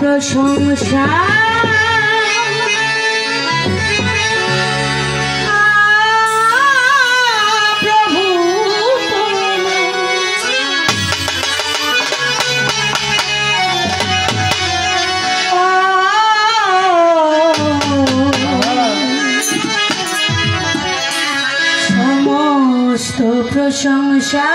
প্রশংসা প্রভু সমস্ত প্রশংসা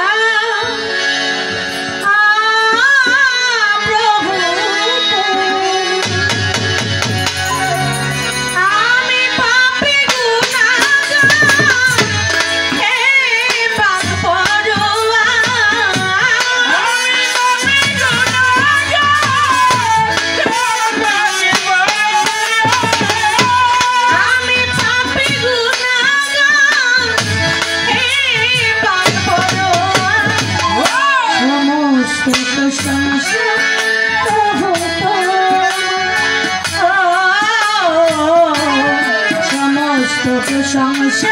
প্রশংসা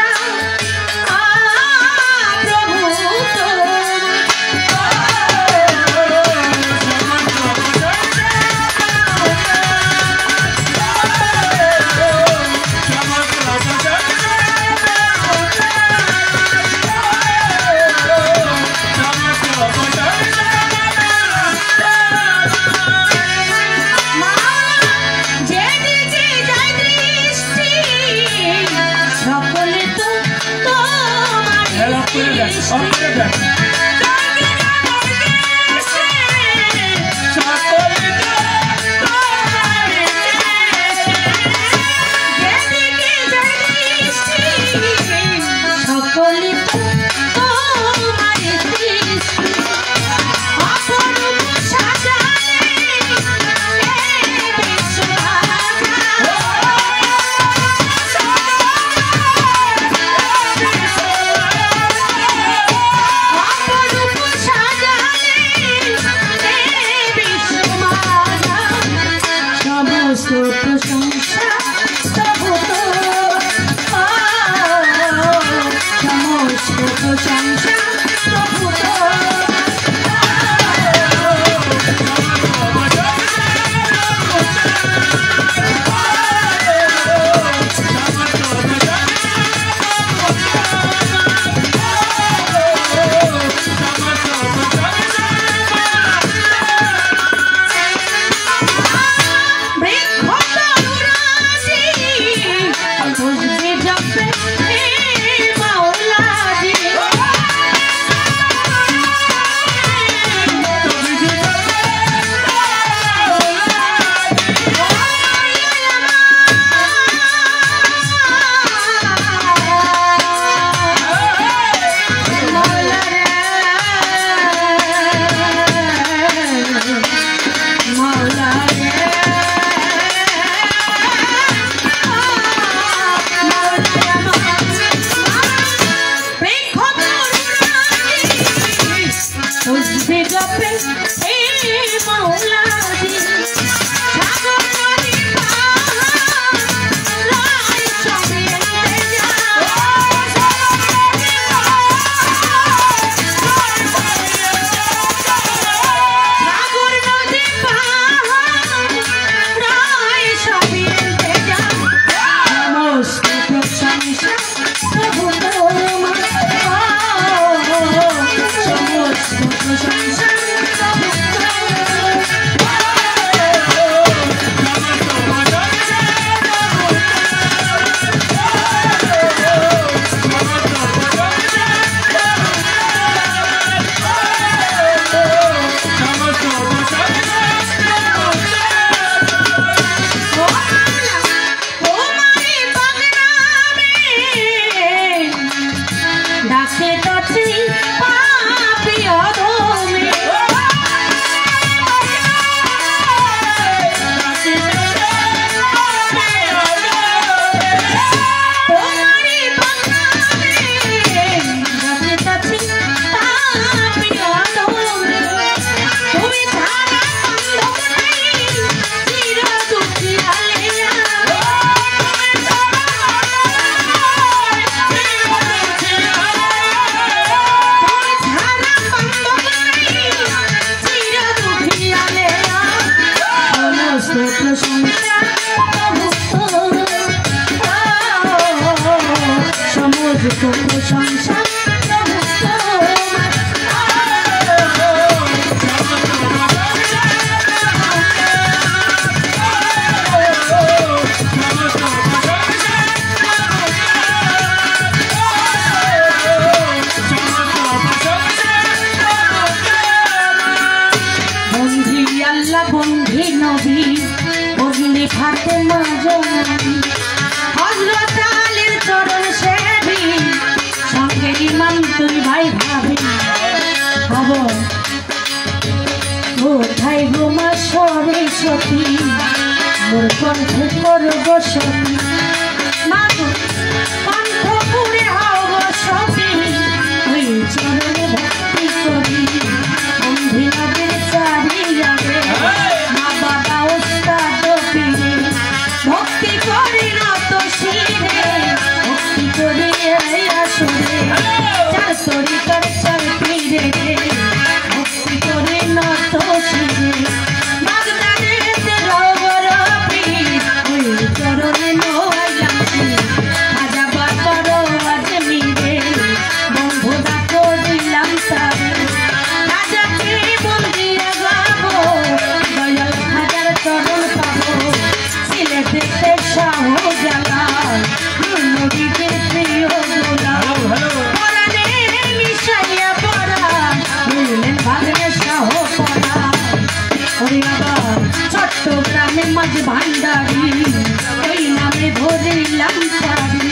ফাতেমা জননী হযরত আলীর চরণ সেবী সঙ্গে ইমাম তুই ভাই ভাবি খবর কোথায় গোমা সরস্বতী মোর কণ্ঠে করব সতী মাগো কণ্ঠ পুরে হব সতী ওই চরণে ভক্তি করি অন্ধিলাদের চারিয়ারে মা বাবা ওস্তাদ পীরে ভক্তি করি নত শিরে ভক্তি করি এই আসরে চার তরিকার চার পীরে ভক্তি করি নত শিরে বাগদাদেতে রবর পীর ওই চরণে নোয়াইলাছি আজা বাবার আজমিরে বন্ধুরা করিলাম তারে রাজাকে বন্দিয়ে গাবো দয়াল হাজার চরণ পাবো সিলেটেতে শাহজালাল নবীদের প্রিয় গোলাম পরাণে মিশাইয়া পড়া বললেন ভাগ্নে শাহ পড়া ওরে আবার চট্টগ্রামে মাঝ ভান্ডারি ওই নামে ধরিলাম পারি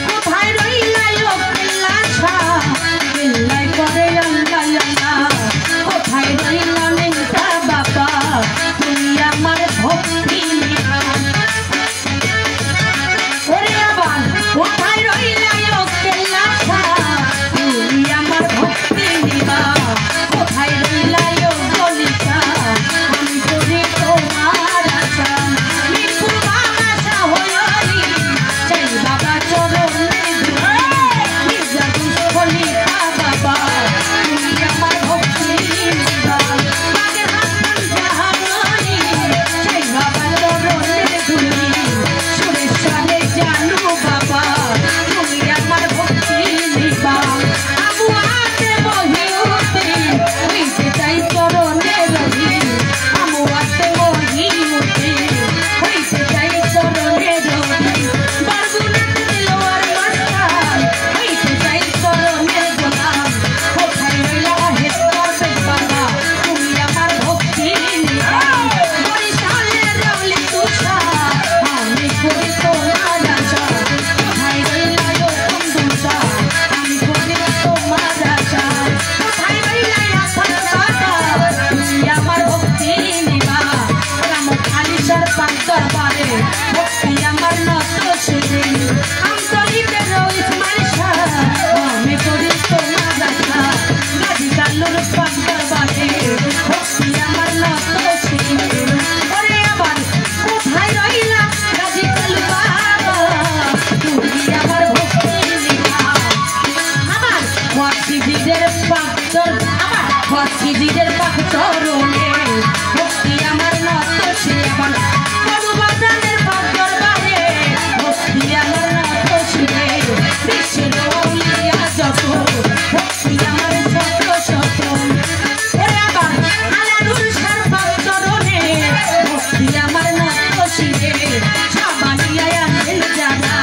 কোথায় রইলাই ও কেল্লা শাহ কেল্লাই করে আল্লাহ আল্লাহ কোথায় রইলাম এটা বাবা তুই আমার ভক্তি নিবা ওরে আবার কোথায় রইলাই ও কেল্লা শাহ তুই আমার ভক্তি নিবা কোথায় রইলাই ও গলিকা আমি করি তোমার আশা মিঠু বাবা শাহরি চাই বাবা চরণে ধরি মির্জা দুষ্কলিকা বাবা তুমি আমার ভক্তি নিবা বাগের হাসান জাহানি চাই বাবা চরণে ধরি সুরেশ্বরে জানু বাবা তুমি আমার ভক্তি নিবা আবু আতে মহিউতে হইতে চাই চরণে রহি আমু আতে মহিউতে হইতে চাই চরণে রহি বারগুনাতে দিলওয়ার মাস্টার হইতে চাই চরণে গোলাম কোথায় রইলা হেসকার বাবা তুমি আমার ভক্তি নিবা বরিশালের রাউলি তুষা আমি করি তোমার আশা কোথায় রইলা ও বন্ধুষা আমি করি তোমার আশা কোথায় রইলা আসার বাবা তুমি আমার ভক্তি নিবা রাম আলিশার পান্তর পারে ভক্তি আমার নত শিরে আন্তরিকে রইস মারিশা আমি করি তোমার আশা গাজী কাল্লুর পান্তর পারে ভক্তি আমার নত শিরে ওরে আবার কোথায় রইলা গাজী কাল্লু বাবা তুমি আমার ভক্তি নিবা আমার ভক্তিদের পান্তর আমার ভক্তিদের পান্তরনে ভক্তি আমার নত শিরে আমার বড়বাজানের পান্তর বারে ভক্তি আমার নত শিরে বিশ্বের আউলিয়া যত ভক্তি আমার শত শত ওরে আবার আলাদুল শাহ পান্তরনে ভক্তি আমার নত শিরে সাবানিয়ায় আছেন যারা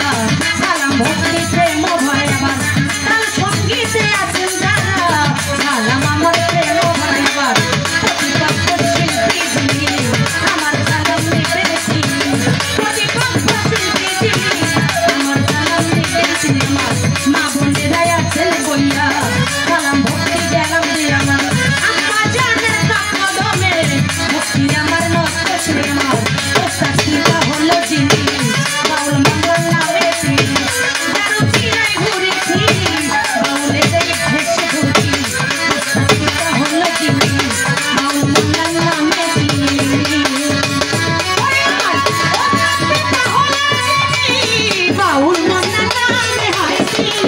সালাম ভক্তি প্রেম ভয় আমার তার সঙ্গীতে আছেন যারা সালাম আমার প্রেম ভয় আমার প্রতিপক্ষ শিল্পী যিনি আমার সালাম নিবেছি প্রতিপক্ষ শিল্পী যিনি আমার সালাম নিবেছি আমার মা বোনেরাই আছেন বইয়া সালাম ভক্তি গেলাম দিয়ে আমার আম্মা জানের কদমে ভক্তি আমার নষ্ট ছিল আমার ওস্তাদ হলো যিনি বাউল মঙ্গল নামে তিনি দারু চিরাই ঘুরেছি বাউলে দেই ভেসে ঘুরছি ওস্তাদ হলো যিনি বাউল মঙ্গল নামে তিনি ওরে আমার ওস্তাদ হলো যিনি বাউল মঙ্গল নামে হয় তিনি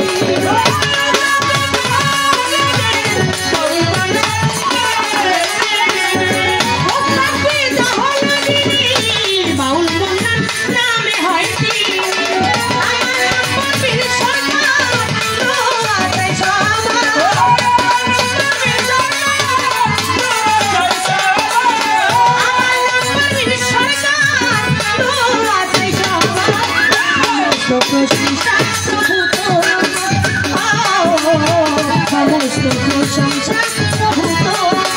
বাউল মঙ্গল নামে হয় তিনি আমার পীর সরকার দোয়াতে সবার আমার পীর সরকার দোয়াতে সবার প্রশংসা প্রভু তোমার সমস্ত প্রশংসা প্রভু তোমার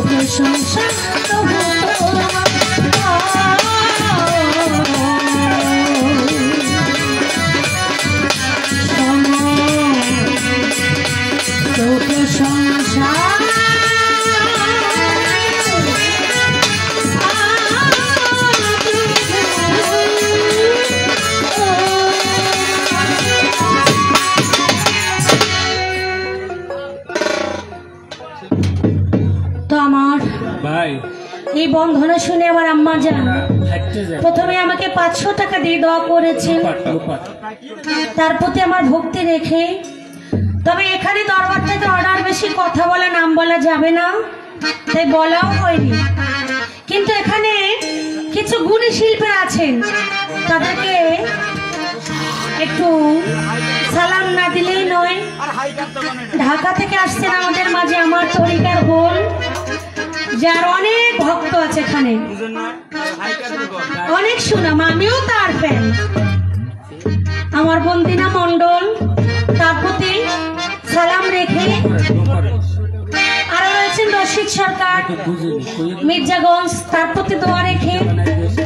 প্রশংসা প্রভু প্রশংসা এই বন্ধনা শুনে আমার আম্মা জান প্রথমে আমাকে 500 টাকা দিয়ে দোয়া করেছেন, তার প্রতি আমার ভক্তি রেখে। তবে এখানে দরবার থেকে অর্ডার বেশি কথা বলা নাম বলা যাবে না, তাই বলাও হয়নি। কিন্তু এখানে কিছু গুণী শিল্পী আছেন, তাদেরকে একটু সালাম না দিলেই নয়। ঢাকা থেকে আসছেন আমাদের মাঝে আমার তরিকার বোন, যার অনেক ভক্ত আছে এখানে, অনেক সুনাম, আমিও তার ফ্যান। আমার বন্দিনা মন্ডল, তার প্রতি সালাম রেখে। আরো রয়েছেন রশিদ সরকার মির্জাগঞ্জ, তার প্রতি দোয়া রেখে।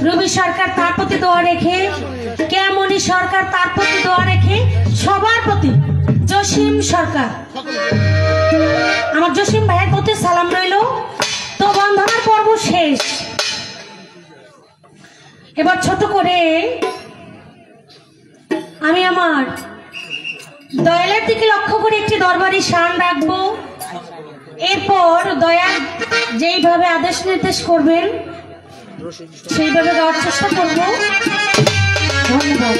রবি সরকার, তার প্রতি দোয়া রেখে। কেমনি সরকার, তার প্রতি দোয়া রেখে। সবার প্রতি জসিম সরকার, আমার জসিম ভাইয়ের প্রতি সালাম রইল। তো বন্ধনার পর্ব শেষ। এবার ছোট করে আমি আমার দয়ালের দিকে লক্ষ্য করে একটি দরবারি শান রাখবো। এরপর দয়াল যেইভাবে আদেশ নির্দেশ করবেন সেইভাবে গাওয়ার চেষ্টা করবো। ধন্যবাদ।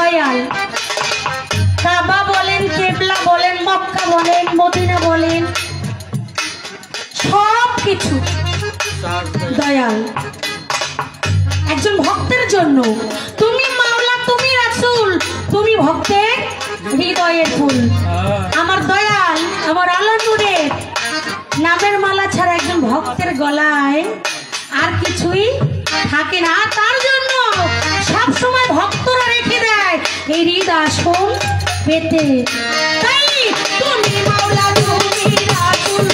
দয়াল। কাবা বলেন, কেবলা বলেন, মক্কা বলেন, মদিনা বলেন, সব কিছু দয়াল একজন ভক্তের জন্য। তুমি মাওলা, তুমি রাসূল, তুমি ভক্তের হৃদয়ের ফুল। আমার দয়াল, আমার আলো নূরের নামের মালা ছাড়া একজন ভক্তের গলায় আর কিছুই থাকে না। তার জন্য সব সময় ভক্তরা রেখে দেয় এই হৃদয়াসন পেতে। তাই তুমি মাওলা, তুমি রাসূল,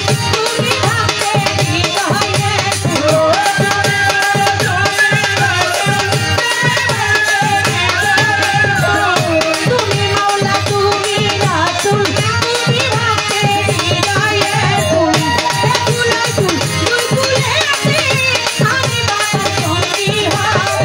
তুমি ভক্তের হৃদয়ের ফুল। তুমি মাওলা, তুমি রাসূল, তুমি ভক্তের হৃদয়ের ফুল। ফুলের ফুল, দুই ফুলে আছি, আমি বাবার সঙ্গী হব।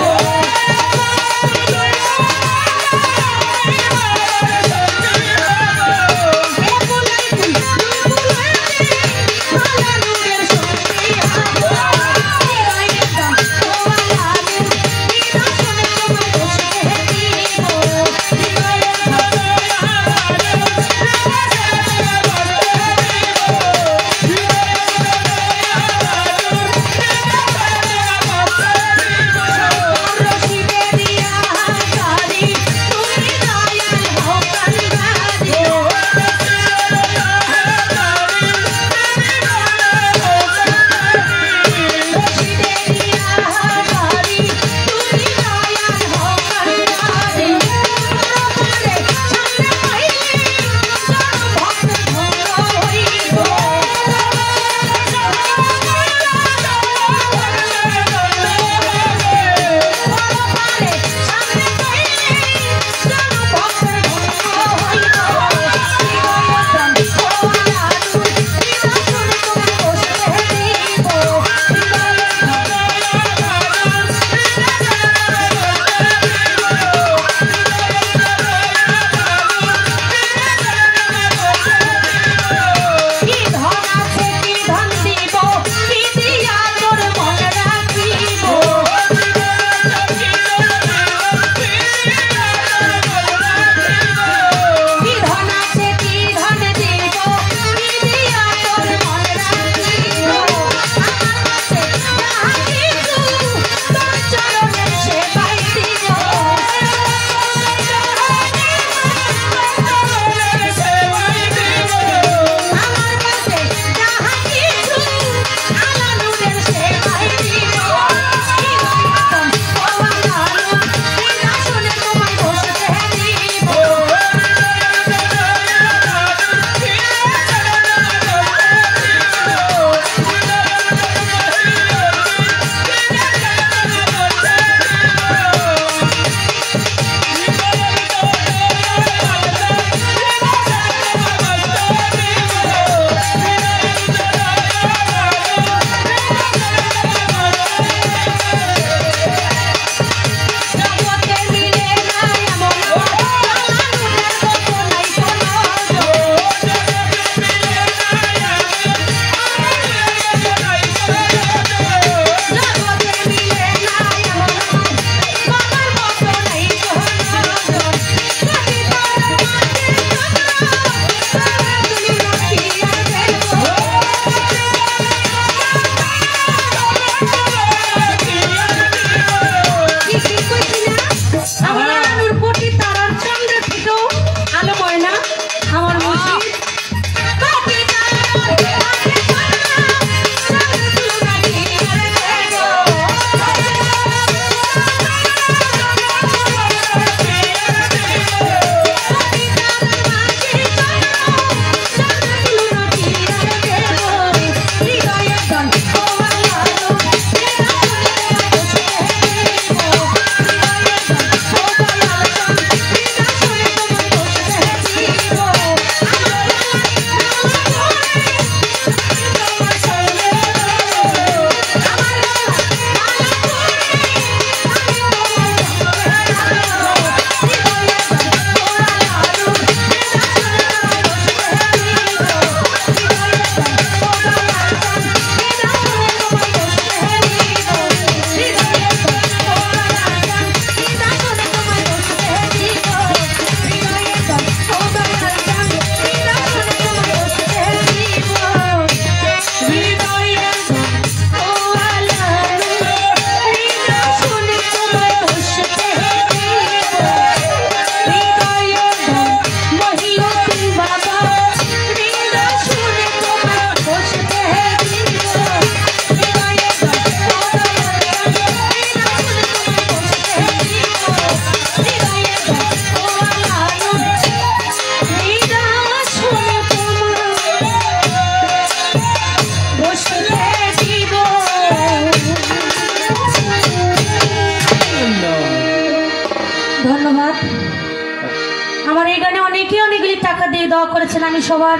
আছেন, আমি সবার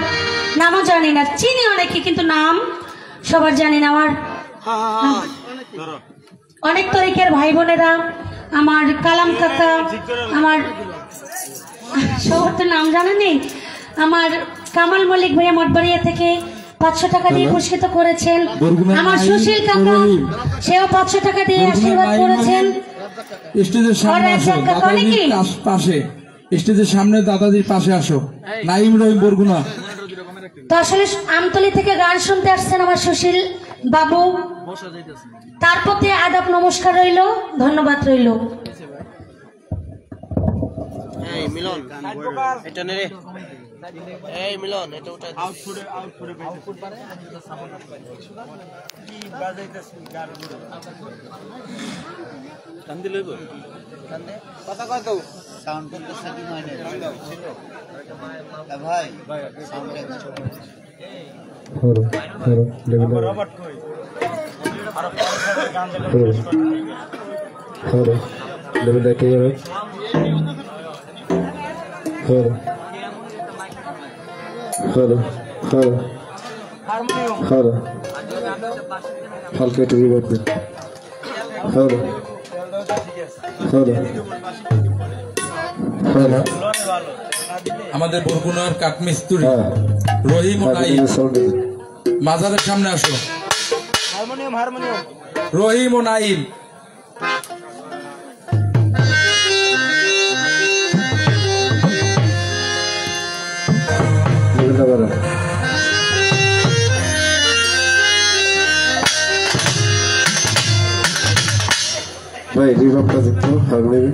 নামও জানি না, চিনি অনেকে কিন্তু নাম সবার জানি না। আমার অনেক তরিকের ভাই বোনেরা, আমার কালাম কাকা, আমার সবার তো নাম জানা নেই, আমার কামাল মল্লিক ভাইয়া মঠবাড়িয়া থেকে 500 টাকা দিয়ে পুরস্কৃত করেছেন। আমার সুশীল কাকা, সেও 500 টাকা দিয়ে আশীর্বাদ করেছেন। স্টেজের সামনে আসো, দাদাজির পাশে, স্টেজের সামনে দাদাজির পাশে আসো। নাইম রহিম বরগুনা। তো আসলে আমতলী থেকে গান শুনতে আসছেন আমার সুশীল বাবু, তার প্রতি আদাব নমস্কার রইল, ধন্যবাদ রইল। এই মিলন এটা নে রে, এই মিলন এটা উঠা আউটপুটে আউটপুট পারে কি বাজাইতেছ গান গুলো কান দিলে গো কান দে কথা কত সাউন্ড করতে সাকি মানে ভাই সাউন্ড হলো হলো লেভেল রবার্ট কই আর গান দিলে হলো লেভেল দেখে যাবে হলো হলো হলো হলো হালকা একটু রিভার্ব দিন হলো হলো হলো আমাদের বরগুনার কাঠমিস্ত্রি রহিম ও নাইম মাজারের সামনে আসো। হারমোনিয়াম হারমোনিয়াম রহিম ও নাইম। ভাই রিভার্বটা দিত হারমোনিয়াম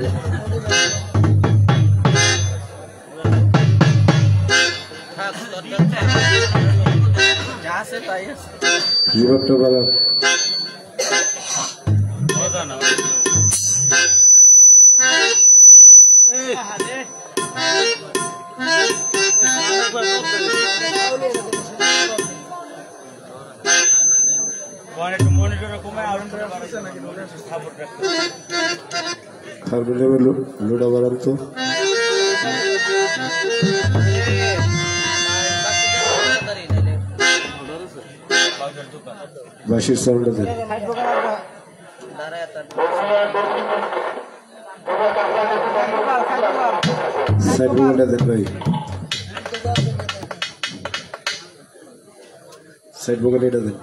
যা আছে তাই আছে রিভার্বটা বাড়া মজা না হারমোনিয়ামে লোডা বাড়ান তো বাঁশির সাউন্ডটা দেন সাইড বোকালটা দেন ভাই সাইড বোকাল এটা দেন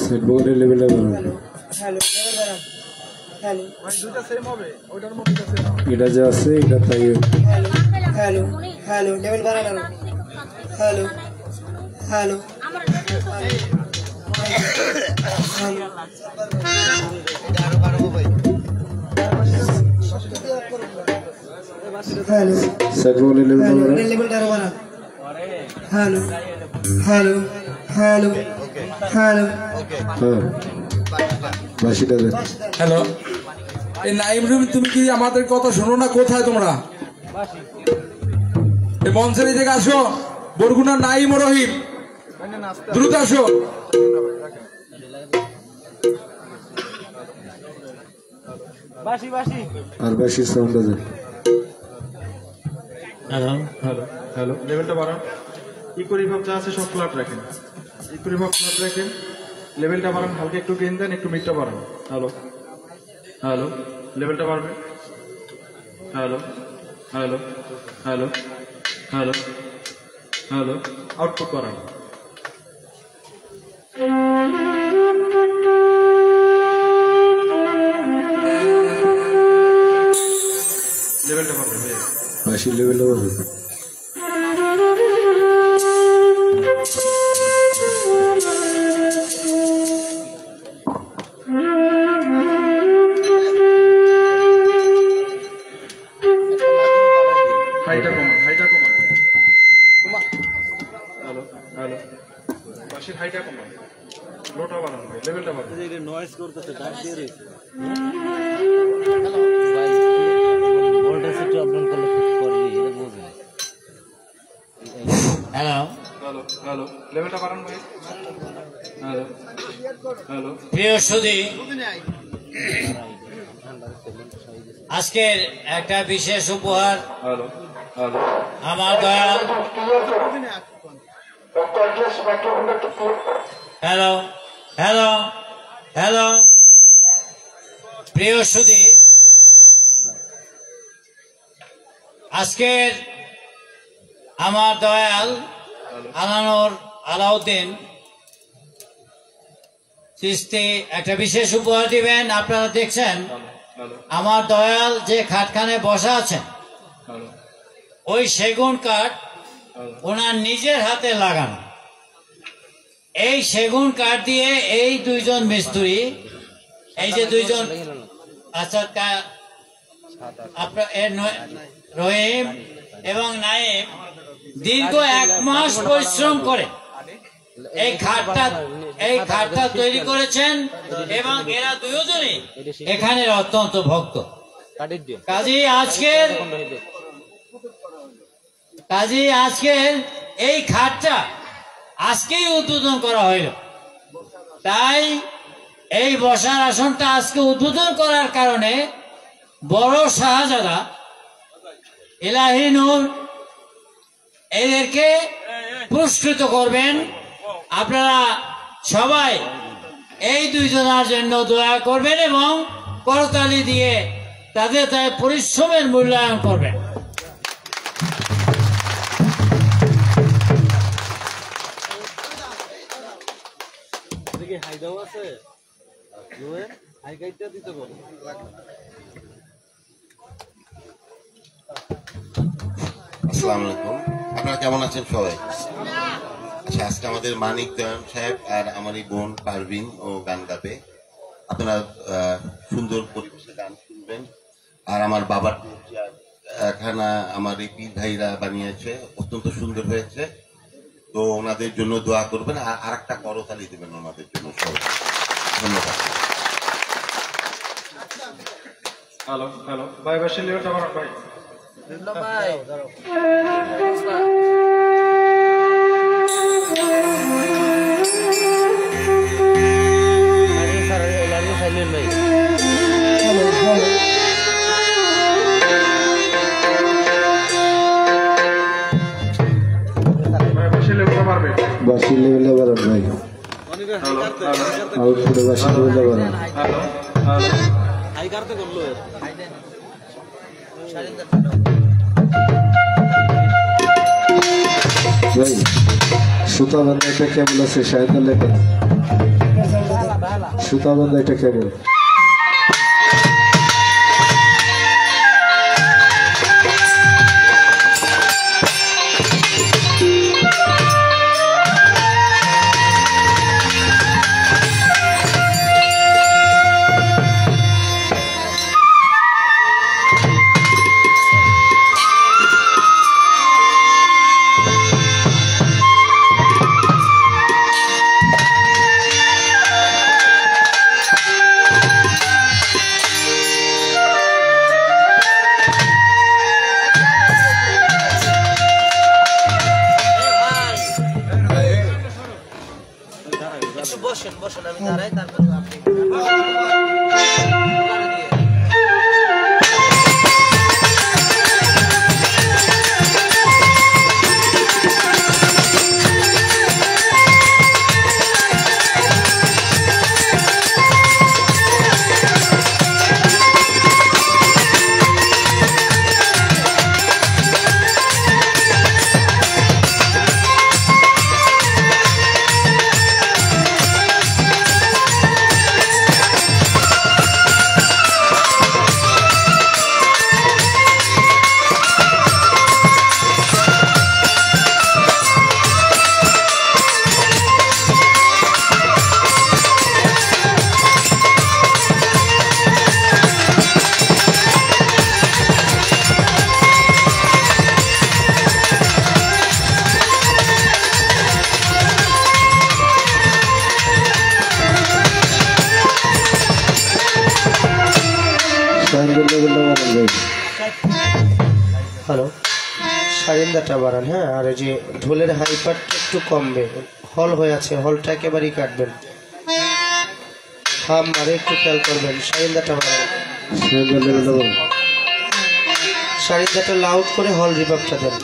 সাইড বোকালের লেভেলটা বাড়ান এটা যা আছে এটা তাই হ্যালো হ্যালো লেভেল বাড়ানো হ্যালো হ্যালো হ্যালো সাইড বোকালের লেভেলটা বাড়ান লেভেলটা আরো বাড়ান হ্যালো হ্যালো হ্যালো হ্যালো হ্যাঁ বাঁশিটা দেন হ্যালো, এই নাইম রহিম, তুমি কি আমাদের কথা শোনো না? কোথায় তোমরা? এই মঞ্চের এই জায়গায় আসো। বরগুনা নাইম ও রহিম, দ্রুত আসো। আর বাঁশির সাউন্ডটা দেন হ্যালো হ্যালো হ্যালো লেভেলটা বাড়ান। ইকুয়াল রিভার্ব যা আছে সব ফ্ল্যাট রাখেন, ইকুয়াল রিভার্ব ফ্ল্যাট রাখেন, লেভেলটা বাড়ান, হালকা একটু গেইন দেন, একটু মিডটা বাড়ান। হ্যালো হ্যালো লেভেলটা বাড়বে। Hello hello hello hello hello output বাড়ান। লেভেলটা বাড়বে, বাঁশির লেভেলটা বাড়বে হাইটা কমান, হাইটা কমান। হ্যালো হ্যালো বাঁশির হাইটা কমান, লোটা বাড়ান ভাই, লেভেলটা বাড়ান। নয়েজ করতেছে ডাক দিয়ে রয়েছে বাড়ান ভাই। হ্যালো হ্যালো প্রিয় সুধী, আজকের একটা বিশেষ উপহার হ্যালো হ্যালো আমার দয়াল হ্যালো হ্যালো হ্যালো প্রিয় সুধী, আজকের আমার দয়াল আলানোর আলাউদ্দিন চিস্তি একটা বিশেষ উপহার দিবেন। আপনারা দেখছেন আমার দয়াল যে খাটখানে বসা আছেন, ওই সেগুন কাঠ ওনার নিজের হাতে লাগানো। এই সেগুন কাঠ দিয়ে এই দুইজন মিস্ত্রি, এই যে দুইজন আসাদ আপনার রহিম এবং নাইম দীর্ঘ 1 মাস পরিশ্রম করে এই খাটটা তৈরি করেছেন এবং এরা দুজনই এখানে অত্যন্ত ভক্ত। কাজী আজকের এই খাটটা আজকেই উদ্বোধন করা হইল, তাই এই বসার আসনটা আজকে উদ্বোধন করার কারণে বড় শাহজাদা ইলাহি নূর এদেরকে পুরস্কৃত করবেন। আপনারা সবাই এই দুইজনের জন্য দোয়া করবেন এবং করতালি দিয়ে তাদের পরিশ্রমের মূল্যায়ন করবেন। আসসালামু আলাইকুম, আপনারা কেমন আছেন সবাই? আচ্ছা, আজকে আমাদের মানিক দয়ান সাহেব আর আমার এই বোন পারভিন ও গান গাবে। আপনারা সুন্দর পরিবেশে গান শুনবেন। আর আমার বাবার খানা আমার এই পীর ভাইরা বানিয়েছে, অত্যন্ত সুন্দর হয়েছে। তো ওনাদের জন্য দোয়া করবেন আর একটা করতালি দেবেন ওনাদের জন্য সবাই। ধন্যবাদ। হ্যালো হ্যালো ভাই, বাসের লেভেলটা বাড়ান ভাই। বাসির লেভেলে বাড়ান ভাই, আউটপুটে বাসির লেভেলে বাড়ান। ভাই সুতা বান্ধা একটা কেবল আছে, শাহিদার লেখা সুতা বান্ধা একটা কেবল। বসেন আমি দাঁড়াই, তারপরে আপনি হ্যালো, সারিন্দাটা বাড়ান। হ্যাঁ, আর এই যে ঢোলের হাইপারটা একটু কমবে। হল হয়ে আছে, হলটা একেবারেই কাটবেন। হাম মারে একটু খেয়াল করবেন। সারিন্দাটা বাড়ান, সাইন্দার লেভেলটা বলেন। সারিন্দাটা লাউড করে হল রিভাবটা দেন।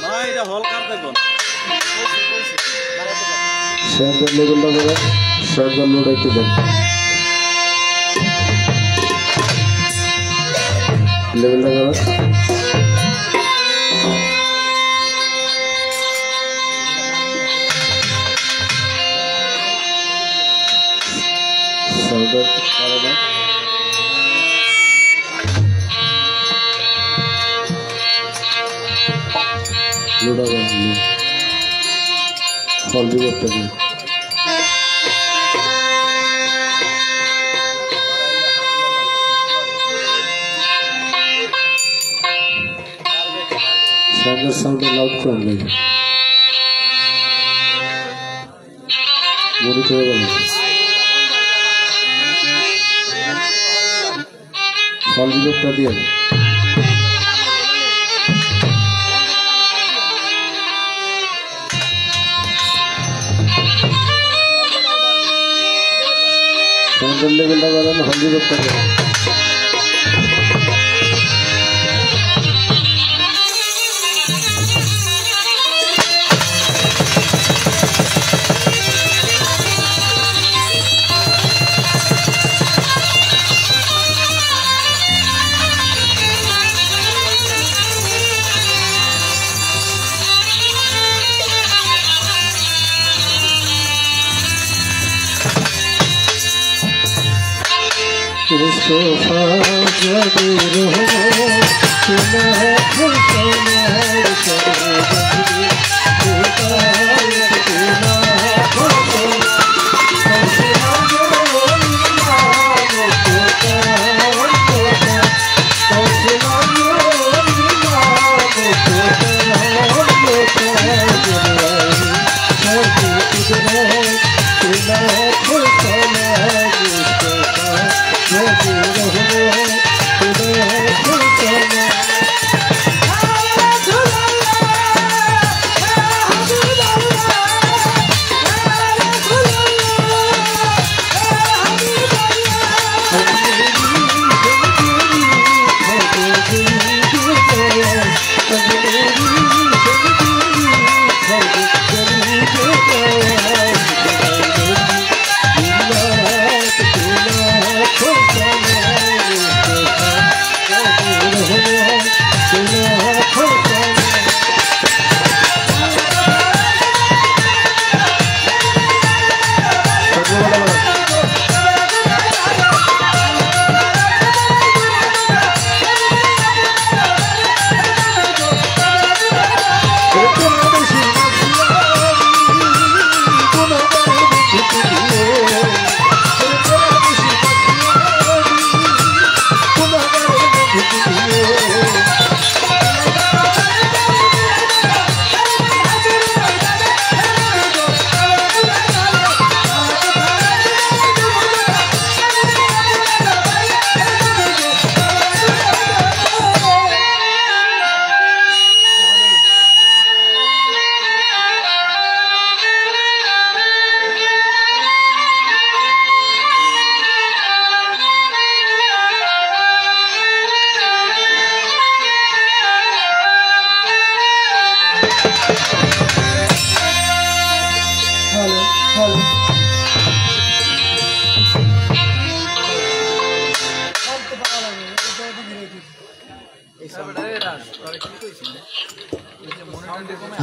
সাইন্দার লেভেলটা বলেন, সাইন্দার লোড একটু দেন। লেভেলটা বলেন। সাউন্ডার বাড়ানো। লোডা বাড়ানো। হল রিভাবটা দিন। সাউন্ডার সাউন্ডার লাউড করেন ভাই। মনিটরে বলেন। হল রিভাবটা দিয়ে সাউন্ডের লেভেলটা বাড়ানো, হল রিভাবটা দিয়ে मुस्तफा जब रहो तुम्हें खुशनार करे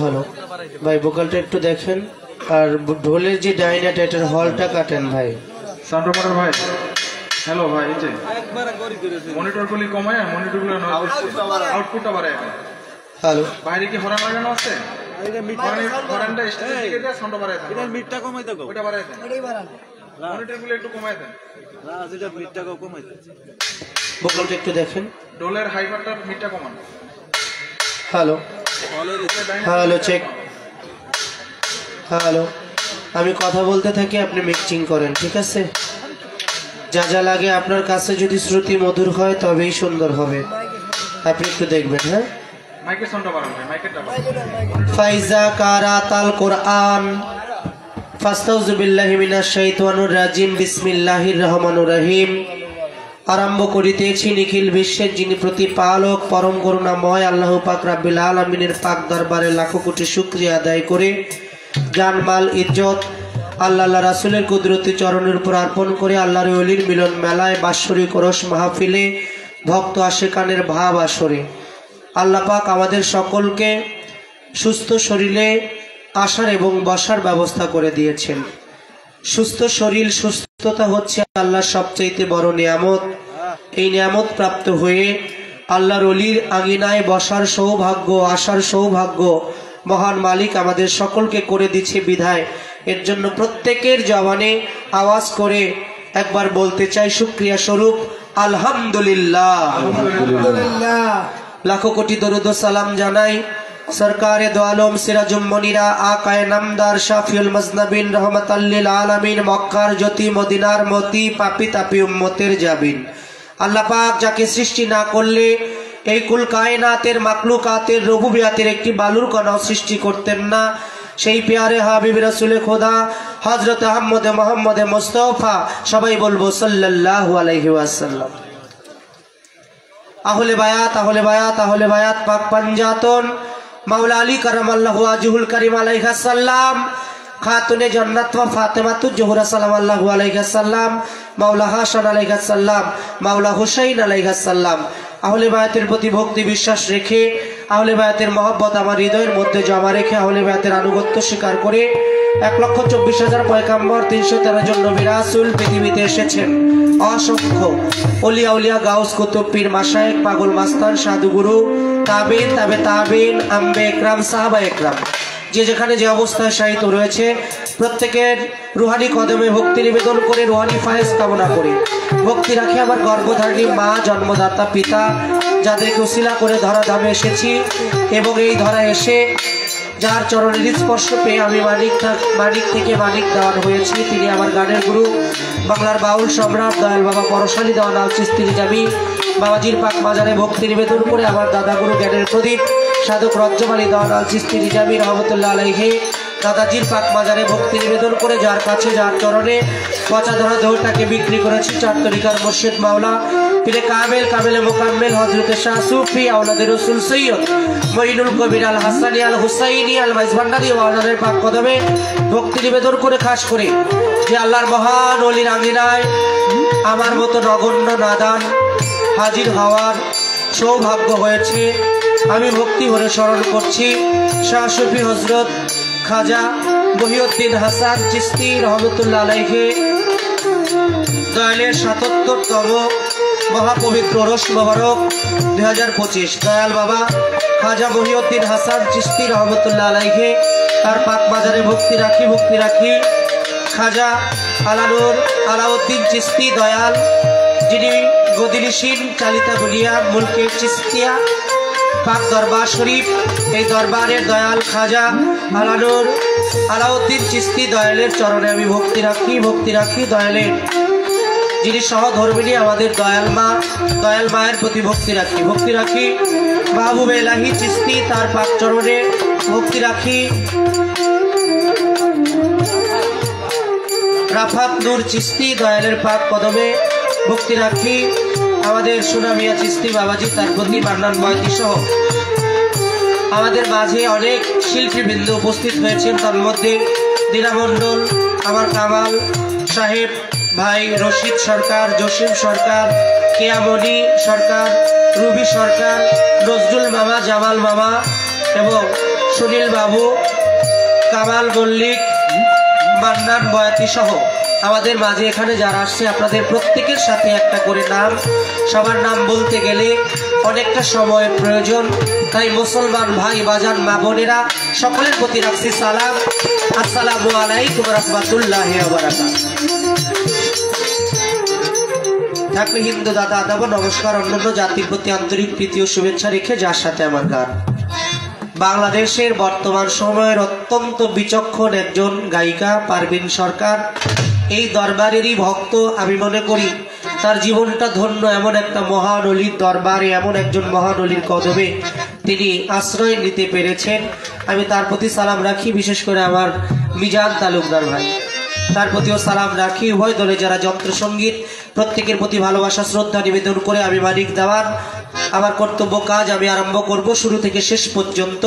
হ্যালো ভাই, ভোকালটা একটু দেখেন, আর ঢোলের যে ডাইনাটা এটার হলটা কাটেন ভাই। সাউন্ড অপারেটর ভাই, হ্যালো ভাই, এই যে মনিটরগুলি কমায়, মনিটরগুলো আউটপুটটা বাড়ায়। হ্যালো, বাইরে কি হর্ন লাগানো আছে? হর্নটা স্টেজের দিকে দিয়ে সাউন্ড বাড়ায় দেন। এটার মিটটা কমাই দাও, ওটা বাড়ায় দেন। এটাই বাড়ান, মনিটরগুলো একটু কমায় দেন। না, যেটা মিটটা কমাই দেন। ভোকালটা একটু দেখেন, ঢোলের হাইপারটার মিটটা কমান। Hello hello, check. হ্যালো, আমি কথা বলতে থাকি, আপনি মিক্সিং করেন, ঠিক আছে? যা যা লাগে আপনার কাছে যদি শ্রুতি মধুর হয় তবেই সুন্দর হবে, আপনি একটু দেখবেন। হ্যাঁ, মাইকের সাউন্ডটা বাড়ান ভাই, মাইকেরটা বাড়ান। ফাইজা কারাতাল কোরআন ফাস্তাউযু বিল্লাহি মিনাশ শাইতানির রাজিম। বিসমিল্লাহির রহমানির রহিম। আরম্ভ করিতেছি নিখিল বিশ্বের যিনি প্রতিপালক পরম করুণাময় আল্লাহ পাক রাব্বিল আলামিনের পাক দরবারে লাখো কোটি শুকরিয়া আদায় করে জান মাল ইজ্জত আল্লাহ রাসূলের কুদরতি চরণের উপর অর্পণ করে আল্লাহর ওলির মিলন মেলায় বাৎসরিক ওরস মাহফিলে ভক্ত আশিকানের ভাব আসরে আল্লাহ পাক আমাদের সকলকে সুস্থ শরীরে আসার এবং বসার ব্যবস্থা করে দিয়েছেন। সুস্থ শরীর সুস্থতা হচ্ছে আল্লাহর সবচেয়ে বড় নিয়ামত। এই নিয়ামত প্রাপ্ত হয়ে আল্লাহর ওলির আঙিনায় বসার সৌভাগ্য আসার সৌভাগ্য মহান মালিক আমাদের সকলকে করে দিচ্ছে বিধায় এর জন্য প্রত্যেকের জবানে আওয়াজ করে একবার বলতে চাই শুকরিয়া স্বরূপ আলহামদুলিল্লাহ। লাখো কোটি দরুদ ও সালাম জানাই সরকারে দো আলম সিরাজুম মনিরা আকায়ে নামদার শাফিউল মজনবিন রহমাতাল লিল আলামিন মক্কার জ্যোতি মদিনার মতি পাপি তাপি উম্মতের জাবিন। আল্লাহ পাক যাকে সৃষ্টি না করলে এই কুল কায়নাতের মাখলুকাতের রুবুবিয়াতের একটি বালুর কণাও সৃষ্টি করতেন না। সেই পেয়ারে হাবিব রাসূলে খোদা হযরত আহমদ মুহাম্মদ মুস্তাফা সবাই বলবো সাল্লাল্লাহু আলাইহি ওয়াসাল্লাম। আহলে বায়াত আহলে বায়াত আহলে বায়াত পাক পাঞ্জাতন মাওলা আলী কারামাল্লাহু ওয়াজহুল কারীম আলাইহিস সালাম খাতুনে জান্নাত ওয়া ফাতেমাতুজ জোহরা সালামাল্লাহু আলাইহিস সালাম মাওলা হাসান আলাইহিস সালাম মাওলা হুসাইন আলাইহিস সালাম। আহলে বায়াতের প্রতি ভক্তি বিশ্বাস রেখে আহলে বায়াতের মহব্বত আমার হৃদয়ের মধ্যে জমা রেখে আহলে বায়াতের আনুগত্য স্বীকার করে 1,24,000 পয়গাম্বর 313 জন নবী রাসূল পৃথিবীতে এসেছেন। অসংখ্য ওলিয়া উলিয়া গাউস কুতুব পীর মাশায়েখ পাগল মাস্তান সাধুগুরু তাবেইন তাবে তাবেইন আম্বে একরাম সাহাবা একরাম যে যেখানে যে অবস্থায় শায়িত রয়েছে প্রত্যেকের রুহানি কদমে ভক্তি নিবেদন করে রুহানি ফায়েজ কামনা করে ভক্তি রাখে আমার গর্ভধারিণী মা জন্মদাতা পিতা যাদেরকে উসিলা করে ধরা ধামে এসেছি এবং এই ধরা এসে যার চরণের স্পর্শ পেয়ে আমি মানিক থেকে মানিক দেওয়ান হয়েছি তিনি আমার গানের গুরু বাংলার বাউল সম্রাট দয়াল বাবা পরশালী দেওয়ান আল চিস্তি নিজামী বাবাজির পাক মাজারে ভক্তি নিবেদন করে আমার দাদা গুরু জ্ঞানের প্রদীপ সাধক রজ্জমালী দেওয়ান আল চিস্তি নিজামী রহমতুল্লাহ আলাইহি দাদাজির পাক মাজারে ভক্তি নিবেদন করে যার কাছে যার চরণে পচা ধরা দেহটাকে বিক্রি করেছি চার তরিকার মুর্শিদ মাওলা পীরে কামেল কামেলে মোকাম্মেল হযরতে শাহ সুফি আওলাদে রাসূল সৈয়দ মঈনুল কবির আল হাসানি আল হুসাইনি আল মাইজ ভান্ডারী ওয়ালাদের পাক কদমে ভক্তি নিবেদন করে খাস করে যে আল্লাহর মহান ওলির আঙিনায় আমার মতো নগণ্য নাদান হাজির হওয়ার সৌভাগ্য হয়েছে আমি ভক্তি ভরে স্মরণ করছি শাহ সুফি হযরত খাজা মহিউদ্দিন হাসান চিশতি রহমতুল্লাহ আলাইহি দয়ালের ৭৭তম মহাপবিত্র ওরস মোবারক 2025 দয়াল বাবা খাজা মহিউদ্দিন হাসান চিশতি রহমতুল্লাহ আলাইহি তার পাক বাজারে ভক্তি রাখি খাজা আলানুর আলাউদ্দিন চিশতি দয়াল যিনি গদিনিসীন চালিতা বলিয়া মুলকে চিশতিয়া পাক দরবার শরীফ এই দরবারের দয়াল খাজা আলানুর আলাউদ্দিন চিশতি দয়ালের চরণে আমি ভক্তি রাখি দয়ালের যিনি সহধর্মিনী আমাদের দয়াল মায়ের প্রতি ভক্তি রাখি মাহবুব এলাহি চিশতি তার পাক চরণে ভক্তি রাখি রাফাত নূর চিশতি দয়ালের পাক কদমে ভক্তি রাখি আমাদের সুনামিয়া চিশতি বাবাজি তার প্রতি মান্নান বয়তি সহ আমাদের মাঝে অনেক শিল্পীবৃন্দ উপস্থিত হয়েছেন তার মধ্যে দীনা মণ্ডল আমার কামাল সাহেব ভাই রশিদ সরকার জসিম সরকার কেয়ামণি সরকার রুবি সরকার নজরুল মামা জামাল মামা এবং সুনীল বাবু কামাল মল্লিক মান্নান বয়াতি সহ আমাদের মাঝে এখানে যারা আসছে আপনাদের প্রত্যেকের সাথে একটা করে নাম সবার নাম বলতে গেলে অনেকটা সময়ের প্রয়োজন তাই মুসলমান ভাই বাজান মা বোনেরা সকলের প্রতি রাখছি সালাম আসসালামু আলাইকুম রাহমাতুল্লাহি ওয়া বারাকাতুহু। থাকলে হিন্দু দাদা আদাব নমস্কার অন্যান্য জাতির প্রতি আন্তরিক প্রীতি ও শুভেচ্ছা রেখে যার সাথে আমার গান বাংলাদেশের বর্তমান সময়ের অত্যন্ত বিচক্ষণ একজন গায়িকা পারভিন সরকার এই দরবারেরই ভক্ত আমি মনে করি তার জীবনটা ধন্য এমন একটা মহান অলির দরবারে, এমন একজন মহান অলির কদমে তিনি আশ্রয় নিতে পেরেছেন। আমি তার প্রতি সালাম রাখি, বিশেষ করে আমার মিজান তালুকদার ভাই, তার প্রতিও সালাম রাখি। উভয় দলে যারা যন্ত্রসঙ্গীত, প্রত্যেকের প্রতি ভালোবাসা শ্রদ্ধা নিবেদন করে আমি মানিক দেওয়ান আমার কর্তব্য কাজ আমি আরম্ভ করব। শুরু থেকে শেষ পর্যন্ত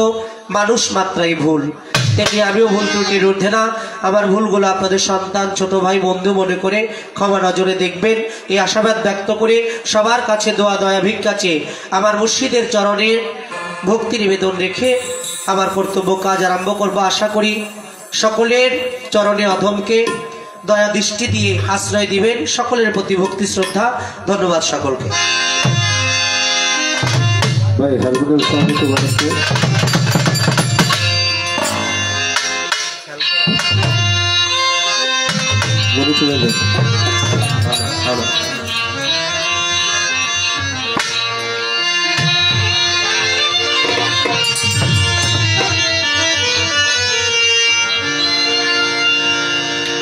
মানুষ মাত্রাই ভুল, তেমনি আমিও ভুল ত্রুটির ঊর্ধ্বে না। আমার ভুলগুলো আপনাদের সন্তান, ছোট ভাই, বন্ধু মনে করে ক্ষমা নজরে দেখবেন, এই আশাবাদ ব্যক্ত করে সবার কাছে দোয়া দয়া ভিক্ষা চেয়ে আমার মুর্শিদের চরণে ভক্তি নিবেদন রেখে আমার কর্তব্য কাজ আরম্ভ করব। আশা করি সকলের চরণে অধমকে দয়া দৃষ্টি দিয়ে আশ্রয় দিবেন। সকলের প্রতি ভক্তি শ্রদ্ধা, ধন্যবাদ সকলকে। ভাই হারমোনিয়াম সাউন্ড তো বানাচ্ছে। মনে চলে যাবে। ভালো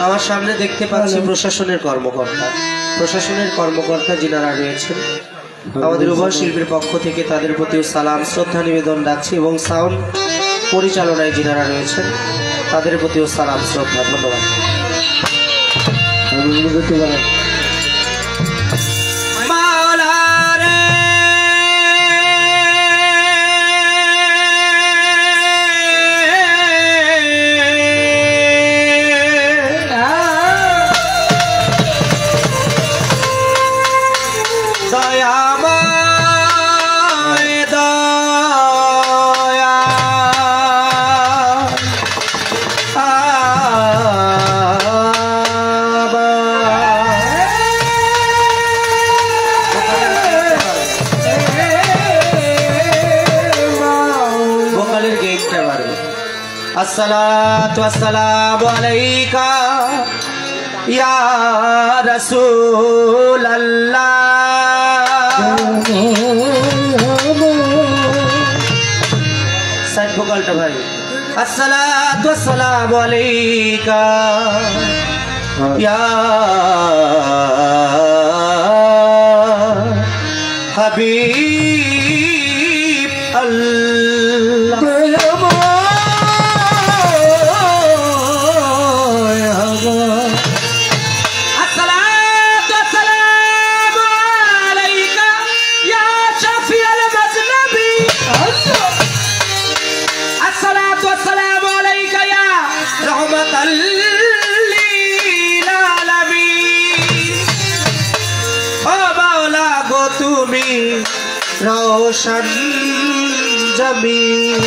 আমার সামনে দেখতে পাচ্ছি প্রশাসনের কর্মকর্তা যিনারা রয়েছেন, আমাদের উভয় শিল্পীর পক্ষ থেকে তাদের প্রতিও সালাম শ্রদ্ধা নিবেদন রাখছি, এবং সাউন্ড পরিচালনায় যিনারা রয়েছেন তাদের প্রতিও সালাম শ্রদ্ধা, ধন্যবাদ। अस्सलातु वस्सलामु अलैका या रसूल अल्लाह। साइड भोकालटा भाई। अस्सलातु वस्सलामु अलैका या हबीब अल्लाह। रोशन जमीन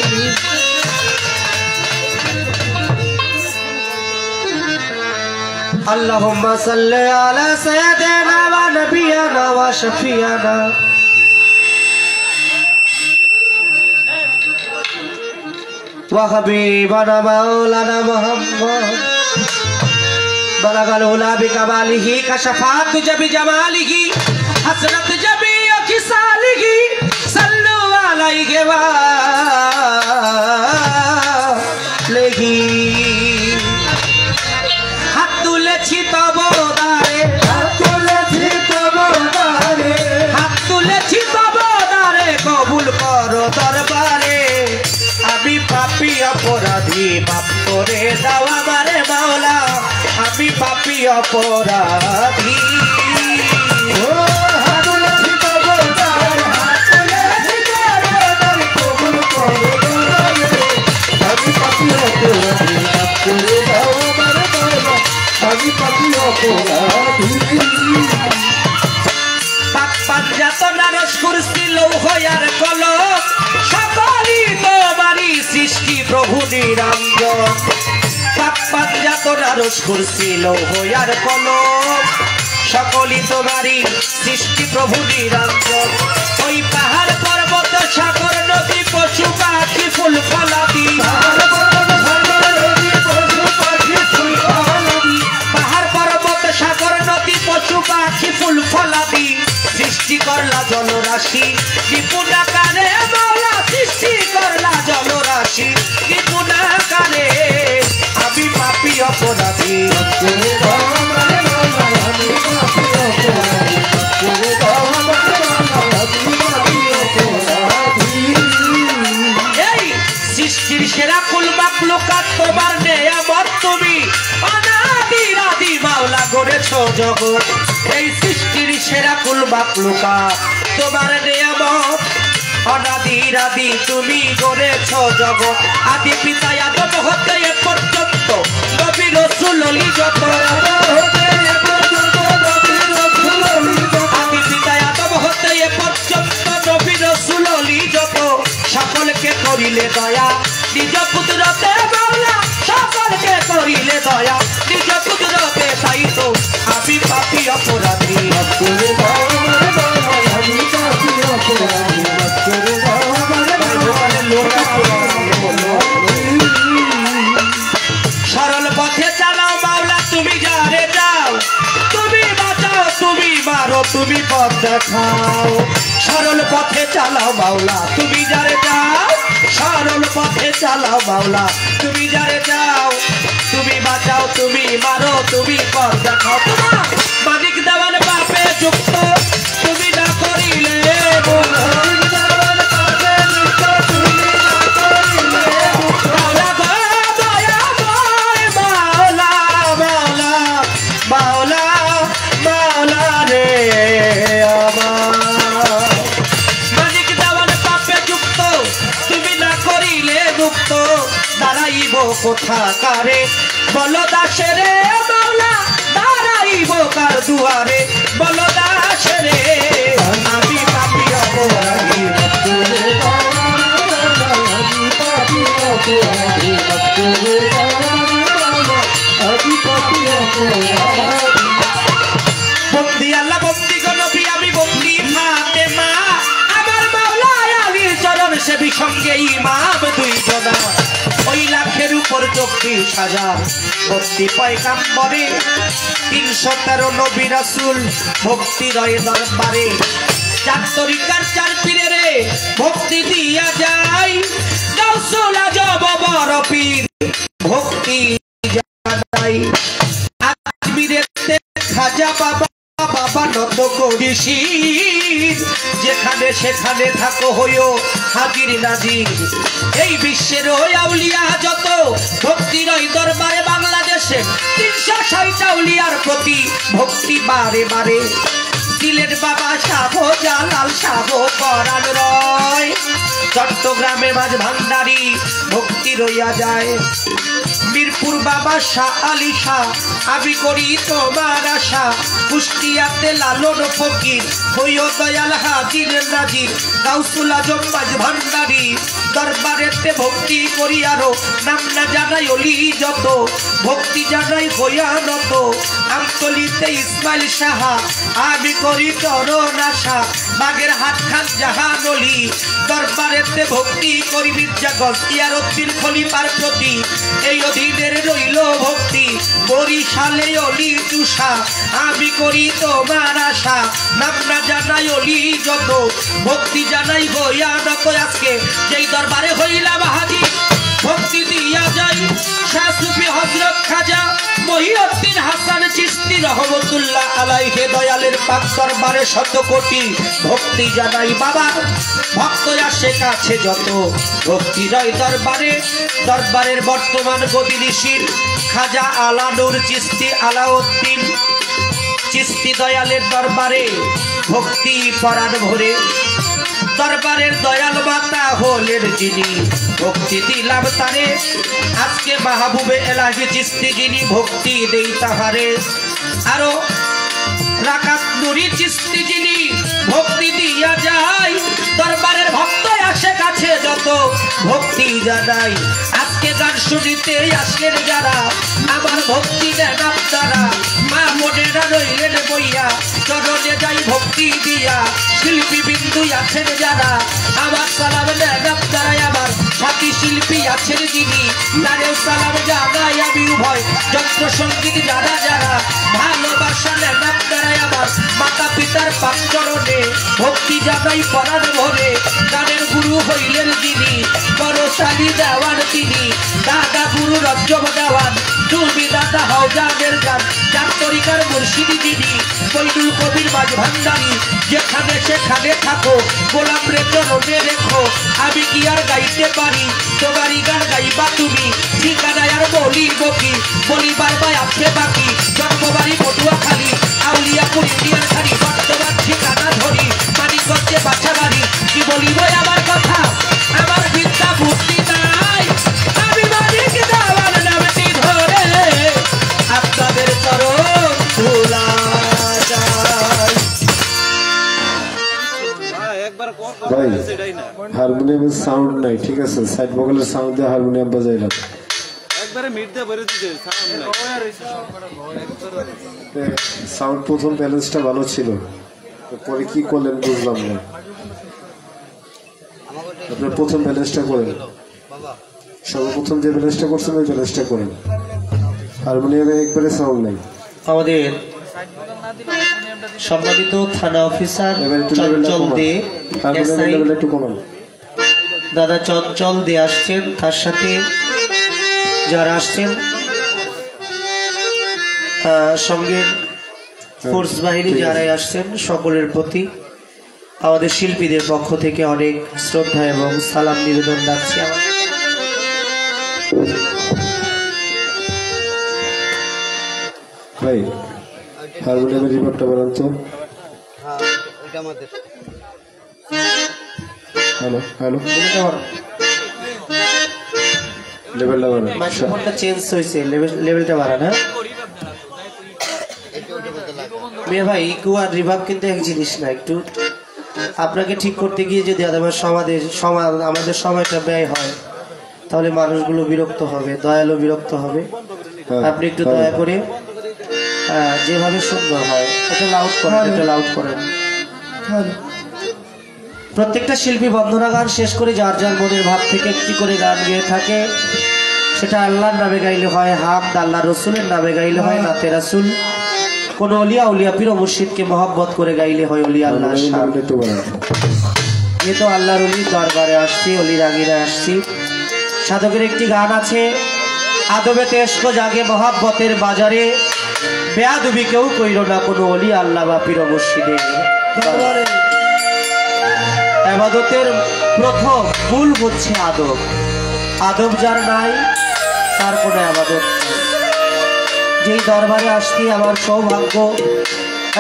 अल्लाहुम्मा सल्ली अला सय्यिदिना व नबियना व शफीना व हबीबना मौलाना मुहम्मद बलगल उला बिकमालिही कशफात जबी जमालिही हसरत जबी किसालिही सल्लु अलैहि व लेही हाथ तुलेছি তব দারে হাত তুলেছি তব দারে কবুল করো দরবারে আমি পাপী অপরাধী মাফ করে দাও আমারে মাওলা আমি পাপী অপরাধী সৃষ্টি প্রভু নিরঞ্জন পাপ্পান যাতনা রস করছিল হইয়ার কলম সকলই তোমারই সৃষ্টি প্রভু নিরঞ্জন ওই পাহাড় পর্বত সাগর নদী পশু পাখি ফুল ফলাদি পাহাড় পর্বত সাগর নদী পশু পাখি ফুল ফলাদি সৃষ্টি করলা জলরাশি বিপুল আকারে মাওলা সৃষ্টি করলা জলরাশি বিপুল আকারে আমি পাপী অপরাধী মাখলুকাত তোমার নেয়ামত তুমি অনাদি রাদি মাওলা গড়েছো জগৎ এই সৃষ্টির সেরা কুল মাখলুকাত তোমার নেয়ামত অনাদি রাদি তুমি গড়েছো জগৎ আদি পিতা আদম হতে এ পর্যন্ত নবী রাসূল ওলি যত আদি পিতা আদম হতে এ পর্যন্ত নবী রাসূল ওলি যত সকলকে করিলে দয়া নিজ কুদরতে মাওলা সকলকে করিলে দয়া নিজ কুদরতে তাই তো আমি পাপী অপরাধী সরল পথে চালাও মাওলা তুমি যারে যাও তুমি বাঁচাও তুমি মারো তুমি পথ দেখাও সরল পথে চালাও মাওলা তুমি যারে যাও সরল পথে চালাও মাওলা তুমি যারে যাও তুমি বাঁচাও তুমি মারো তুমি পথ দেখাও তোমার মানিক দেওয়ান পাপে যুক্ত তুমি না করিলে দাঁড়াইব কোথাকারে বলো দাসেরে মাওলা দাঁড়াইব কার দুয়ারে বলো দাসেরে আমি পাপী অপরাধী বন্দি আল্লাহ বন্দি গো নবী আমি বন্দি ফাতেমা আমার মাওলা আলীর চরণ সেবী সঙ্গে ইমাম দুইজনা ওই লাখের উপর 24,000 ভক্তি পয়গাম্বরে 313 নবী রাসূল ভক্তি রয় দরবারে চার তরিকার চার পীরে রে ভক্তি দিয়া যায় গাউসুল আজম বড় পীর ভক্তি জানাই আজমিরেতে খাজা বাবা বাবা নত করিসি যেখানে সেখানে থাকো হইও হাজির নাজির এই বিশ্বের ওই আউলিয়া যত ভক্তির ওই দরবারে বাংলাদেশে 360 আউলিয়ার প্রতি ভক্তি বারে বারে সিলেট বাবা শাহ জালাল শাহ পরাণ রয় চট্টগ্রামে মাঝ ভান্ডারী ভক্তি রইয়া যায় মিরপুর বাবা শাহ আলী শাহ আমি করি তোমার আশা কুষ্টিয়াতে লালন ফকির হইও দয়াল হাজির নাজির গাউসুল আজম মাঝ ভান্ডারী দরবারেতে ভক্তি করি আরো নাম না জানাই অলি যত ভক্তি জানাই ভয়ানত আমতলিতে ইসমাইল সাহা আমি করি চরণ আশা বাগের হাট খান জাহান অলি দরবারেতে ভক্তি করি মির্জাগঞ্জ ইয়ারউদ্দিন খলিফার প্রতি এই অধীনের রইল ভক্তি বরিশালে অলি তুষা আমি করি তোমার আশা নাম না জানাই অলি যত ভক্তি জানাই ভয়ানত আজকে যেই দরবারে হইলাম হাজির ভক্তি দিয়া যাই শাহ সুফি হযরত খাজা মহিউদ্দিন হাসান চিশতি রহমতুল্লাহ আলাইহি দয়ালের পাক দরবারে শত কোটি ভক্তি জানাই বাবা ভক্ত আসে কাছে যত ভক্তি রয় দরবারে দরবারের বর্তমান গদিনিশীল খাজা আলানুর চিশতি আলাউদ্দিন চিশতি দয়ালের দরবারে ভক্তি পরাণ ভরে দরবারের দয়াল মাতা হলেন যিনি ভক্তি দিলাম তারে আজকে মাহবুবে এলাহি চিশতি যিনি ভক্তি দেই তাহারে আরো রাকাত নুরি চিশতি যিনি ভক্তি দিয়া যায় দরবারের ভক্ত আসে কাছে যত ভক্তি জানাই আজকে গান শুনিতে আসেন যারা আমার ভক্তি দেন আপনারা মা মনেরা রইলেন বইয়া চরণে যাই ভক্তি দিয়া শিল্পী বিন্দু আছেন যারা আমার সালাম দেন আপনারা আমার সাথী শিল্পী আছেন যিনি তারেও সালাম জানাই আমি উভয় যন্ত্র সঙ্গীত যারা যারা ভালোবাসা নেন আপনারা আমার মাতা পিতার পাক চরণে ভক্তি জানাই পরাণ ভরে গানের গুরু হইলেন যিনি বড়শালী দেওয়ান তিনি দাদা গুরু রজ্জব দেওয়ান তুমি দাদা হও যাদের জান যার তরিকার মুর্শিদি দিদি বৈদুল কবির মাঝ ভান্ডারি যেখানে সেখানে থাকো গোলাম রে চরণে রেখো আমি কি আর গাইতে পারি তোমারই গান গাইবা তুমি ঠিকানায় আর বলিব কি বলিবার বাই আছে বাকি জন্মবাড়ি পটুয়াখালী আউলিয়াপুর ইন্ডিয়ান খালি বর্তমান ঠিকানা ধরি মানিকগঞ্জে বাছা বাড়ি কি বলিব আমার কথা আমার বিদ্যা বুদ্ধি নাই আমি মানিক দেওয়ার নামটি ধরে আপনাদের চরণ ধুলা যায়। ভাই হারমোনিয়ামের সাউন্ড নাই, ঠিক আছে, সাইড ভোকালের সাউন্ড দিয়ে হারমোনিয়াম বাজাইলাম। সাউন্ড প্রথম ব্যালেন্সটা ভালো ছিল, পরে কি করলেন বুঝলাম না। আপনার প্রথম ব্যালেন্সটা করেন, সর্বপ্রথম যে ব্যালেন্সটা করছেন ওই ব্যালেন্সটা করেন। হারমোনিয়ামে একবারে সাউন্ড নাই। আমাদের সম্মানিত থানা অফিসার চঞ্চল দে একটু কমান। দাদা চঞ্চল দে আসছেন, তার সাথে যারা আসছেন সঙ্গের ফোর্স বাহিনী যারাই আসছেন সকলের প্রতি আমাদের শিল্পীদের পক্ষ থেকে অনেক শ্রদ্ধা এবং সালাম নিবেদন রাখছি। ভাই হারমোনিয়ামের রিভার্বটা বানান তো। হ্যালো হ্যালো, লেভেলটা বাড়ান, মাইক্রোফোনটা চেঞ্জ হয়েছে, লেভেলটা বাড়ান। হ্যাঁ মেয়ে ভাই, ইকু আর রিভার্ব কিন্তু এক জিনিস না। একটু আপনাকে ঠিক করতে গিয়ে যদি আমাদের সময়টা ব্যয় হয় তাহলে মানুষগুলো বিরক্ত হবে, দয়ালু বিরক্ত হবে। আপনি একটু দয়া করে যেভাবে সুন্দর হয় এটা লাউড করেন, এটা লাউড করেন। প্রত্যেকটা শিল্পী বন্ধনা গান শেষ করে যার যার মনের ভাব থেকে একটি করে গান গেয়ে থাকে। সেটা আল্লাহর নামে গাইলে হয় হামদ, আল্লাহ রসুলের নামে গাইলে হয় নাতে রাসুল, কোন অলিয়া উলিয়া পীর মুর্শিদকে মহব্বত করে গাইলে হয় অলি আল্লাহ। যেহেতু আল্লাহর অলির দরবারে আসছি, অলির আগিরে আসছি, সাধকের একটি গান আছে, আদবে তেস্ক জাগে মহাব্বতের বাজারে, বেয়াদবি কেউ কইর না কোনো অলি আল্লাহ বা পীর মুর্শিদে। ইবাদতের প্রথম মূল হচ্ছে আদব। আদব যার নাই তার কোনো ইবাদত নেই। যেই দরবারে আসছি আমার সৌভাগ্য,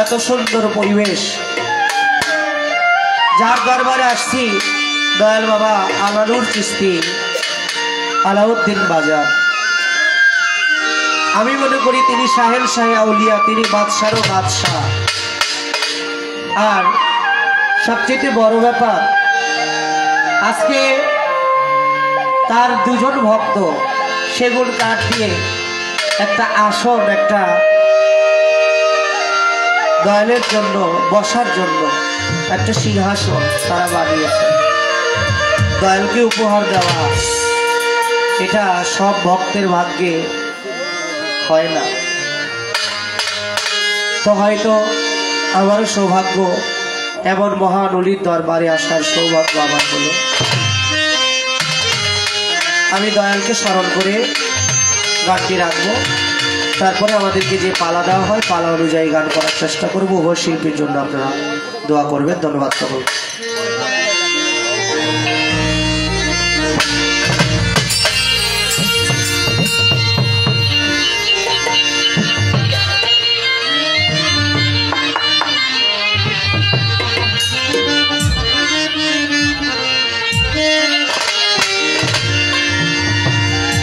এত সুন্দর পরিবেশ। যার দরবারে আসছি দয়াল বাবা আনানুর চিস্তি, আলাউদ্দিন বাজার। আমি মনে করি তিনি সাহেল শাহে আউলিয়া, তিনি বাদশারও বাদশাহ। আর সবচেয়ে বড় ব্যাপার, আজকে তার দুজন ভক্ত সেগুন কাঠ দিয়ে একটা আসন, একটা দয়ালের জন্য বসার জন্য একটা সিংহাসন তারা বানিয়েছে। দয়ালকে উপহার দেওয়া এটা সব ভক্তের ভাগ্যে হয় না। তো হয়তো আমারও সৌভাগ্য, এমন মহান অলির দরবারে আসার সৌভাগ্য আমার হলো। আমি দয়ালকে স্মরণ করে গানটি রাখবো, তারপরে আমাদেরকে যে পালা দেওয়া হয় পালা অনুযায়ী গান করার চেষ্টা করবো। উভয় শিল্পীর জন্য আপনারা দোয়া করবেন। ধন্যবাদ সকল।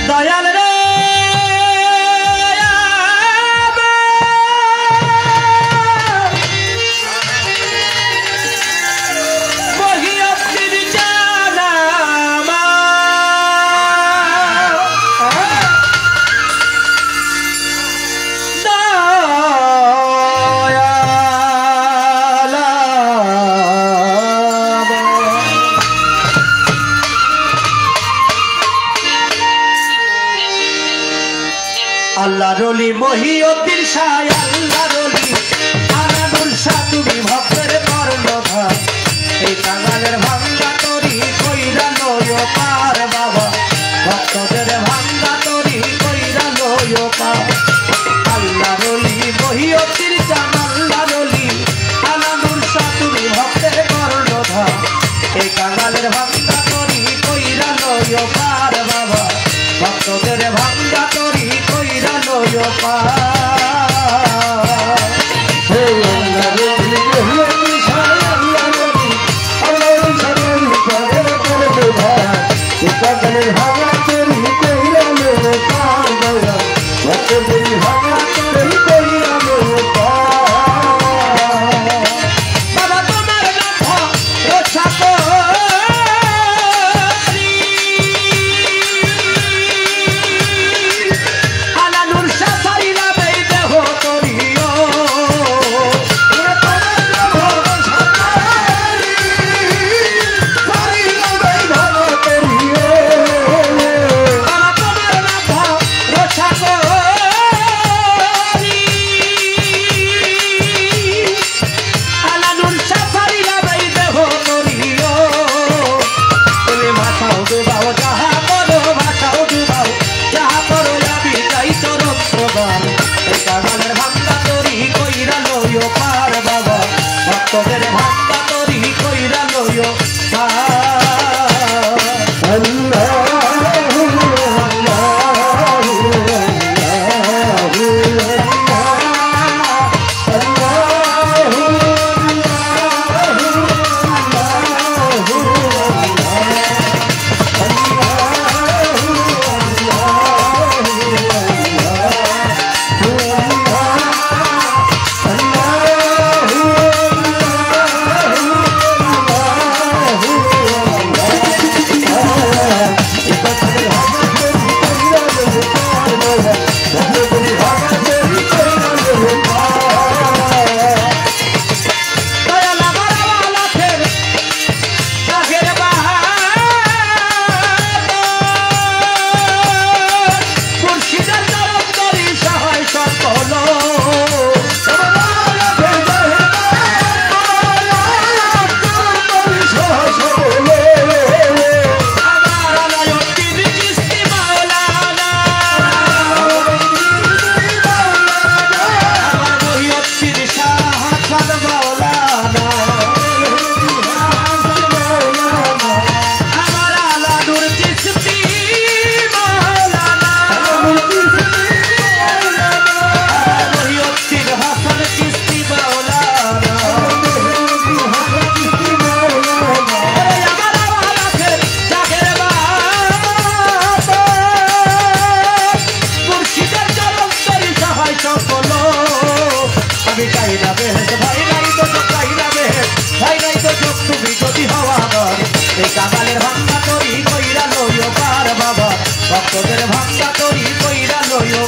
দয়াল রে আল্লাহ রলি মহিউদ্দিন শাহ, আল্লাহ রলি আনানুর শাহ, তুমি ভক্তের কর্ণধার। এই কাঙালের ভাঙ্গা তরি কইরা লয় পার বাবা, ভক্তদের ভাঙ্গা তরি কইরা লয় লইও পার বাবা ভক্তদের ভাঙ্গা তরি কইরা লইও বাবা তোমার নাম রক্ষা আলানুর সাফারিলা বেই দেহ তরিও ভক্তদের ভাঙ্গা তরি কইরা লইও আমি চাই না বেহেস ভাই নাই তো চাই না বেহেস ভাই নাই তো চোখ তুমি যদি হওয়া দর এই কামালের ভাঙ্গা তরি কইরা লইও পার বাবা ভক্তদের ভাঙ্গা তরি কইরা লইও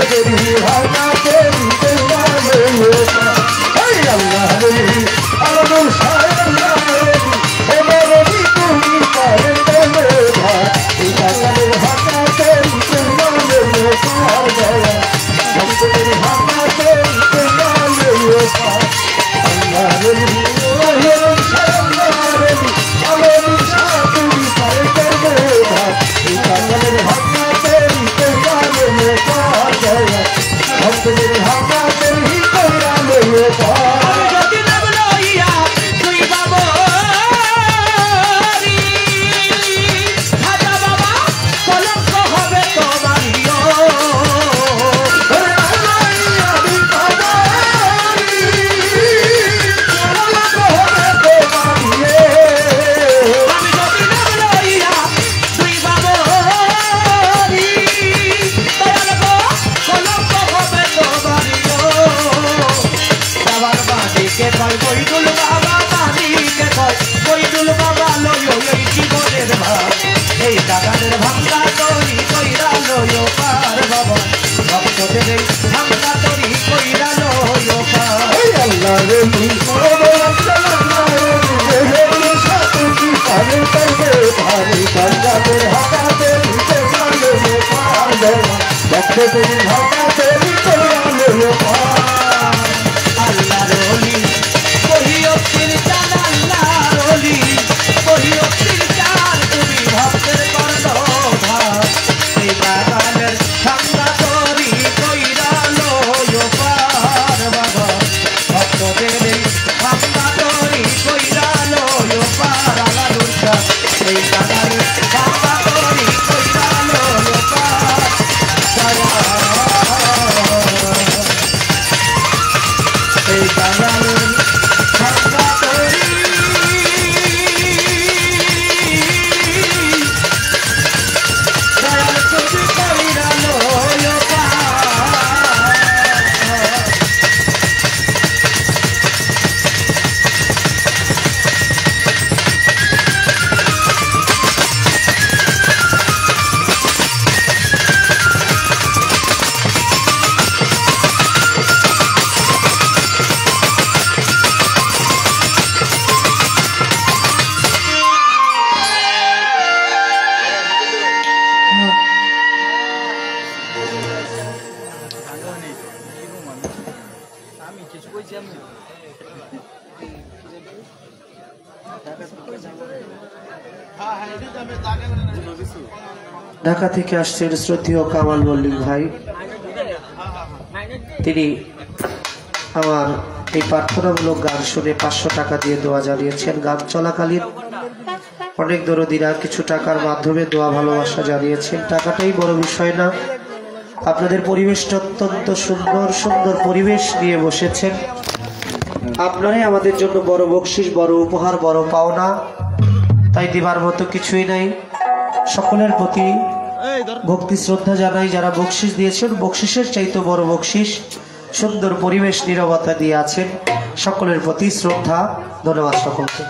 तेरी भावना तेरी अल्लाह रे अलगुल अल्लाह रे ओ मेरे तुमी पाए तेरे भाई तेरी भावना तेरी पार गया हम तेरी भावना तेरी पार अल्लाह रे अल्लाह रे अल्लाह तुमी पाए तेरे भाई भावना तेरी पार गया हम तेरी भावना तेरी पार ঢাকা থেকে আসছেন শ্রদ্ধেয় কামাল মল্লিক ভাই। তিনি আমার এই প্রার্থনামূলক গান শুনে 500 টাকা দিয়ে দোয়া জানিয়েছেন। গান চলাকালীন অনেক দরদিরা কিছু টাকার মাধ্যমে দোয়া ভালোবাসা জানিয়েছেন। টাকাটাই বড় বিষয় না, আপনাদের পরিবেশটা অত্যন্ত সুন্দর সুন্দর পরিবেশ নিয়ে বসেছেন। আপনারাই আমাদের জন্য বড় বকশিশ, বড় উপহার, বড় পাওনা, তাই দিবার মতো কিছুই নাই। সকলের প্রতি ভক্তি শ্রদ্ধা জানাই। যারা বকশিশ দিয়েছেন, বকশিসের চাইতে বড় বকশিশ সুন্দর পরিবেশ নীরবতা দিয়ে আছেন, সকলের প্রতি শ্রদ্ধা, ধন্যবাদ সকলকে।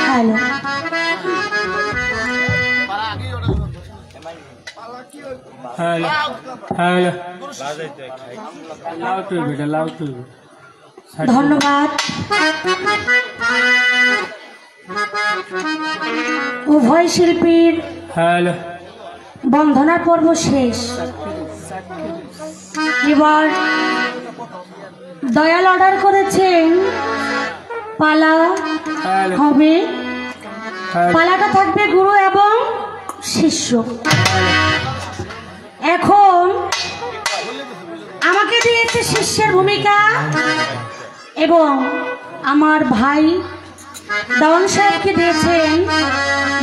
হ্যালো, ধন্যবাদ। উভয় শিল্পীর বন্ধনার পর্ব শেষ। এবার দয়াল অর্ডার করেছেন পালা হবে, পালাটা থাকবে গুরু এবং শিষ্য। এখন আমাকে দিয়েছে শিষ্যের ভূমিকা এবং আমার ভাই দাওয়ান সাহেবকে দিয়েছেন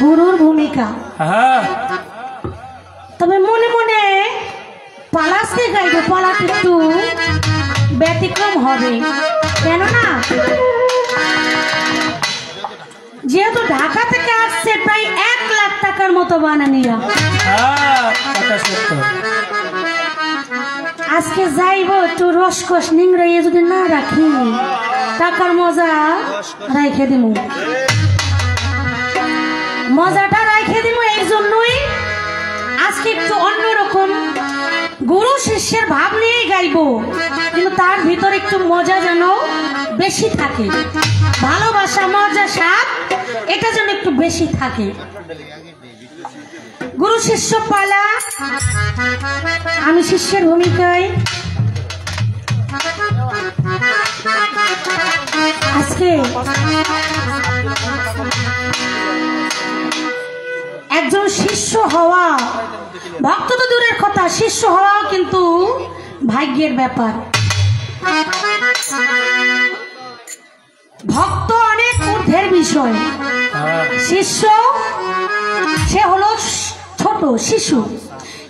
গুরুর ভূমিকা। তবে মনে মনে পালাসকে গাইব, পালাটা একটু ব্যতিক্রম হবে, কেননা যেহেতু ঢাকা থেকে আসছে প্রায় 1 লাখ টাকার মতো বানানিয়া। আজকে যাইব একটু রসকস নিংড়াইয়ে যদি না রাখি টাকার মজা রাইখে দিব, মজাটা রাইখে দিব। এই জন্যই আজকে একটু অন্যরকম গুরু শিষ্যের ভাব নিয়েই গাইব, কিন্তু তার ভিতরে একটু মজা যেন বেশি থাকে, ভালোবাসা মজা স্বাদ এটা যেন একটু বেশি থাকে। গুরু শিষ্য পালা, আমি শিষ্যের ভূমিকায়। আজকে একজন শিষ্য হওয়া, ভক্ত তো দূরের কথা, শিষ্য হওয়াও কিন্তু ভাগ্যের ব্যাপার। ভক্ত অনেক ঊর্ধ্বের বিষয়, শিষ্য সে হলো ছোট শিশু,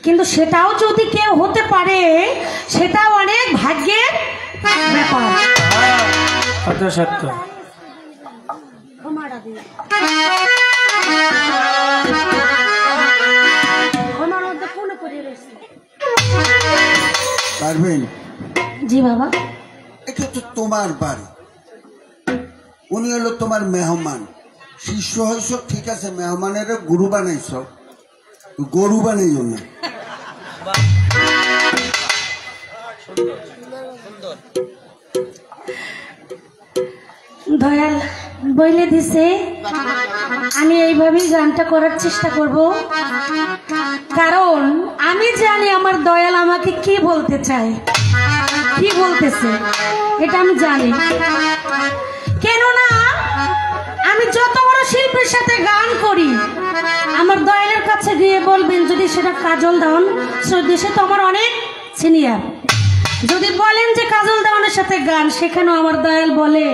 কিন্তু সেটাও যদি কেউ হতে পারে সেটাও অনেক ভাগ্যের ব্যাপার। সত্য। পারবেন? জি বাবা। এটা তো তোমার বাড়ি, উনি হলো তোমার মেহমান। শিষ্য হয়েছ ঠিক আছে, মেহমানের গুরু বানাইছ, গরু বানাইও না। দয়াল বইলে দিছে, আমি এইভাবেই গানটা করার চেষ্টা করব, কারণ আমি জানি আমার দয়াল আমাকে কি বলতে চায়, কি বলতেছে এটা আমি জানি। কেননা আমি যত বড় শিল্পীর সাথে গান করি, আমার দয়ালের কাছে গিয়ে বলবেন যদি সেটা কাজল দেওয়ান, সে তো আমার অনেক সিনিয়র, যদি বলেন যে কাজল দেওয়ানের সাথে গান, সেখানেও আমার দয়াল বলে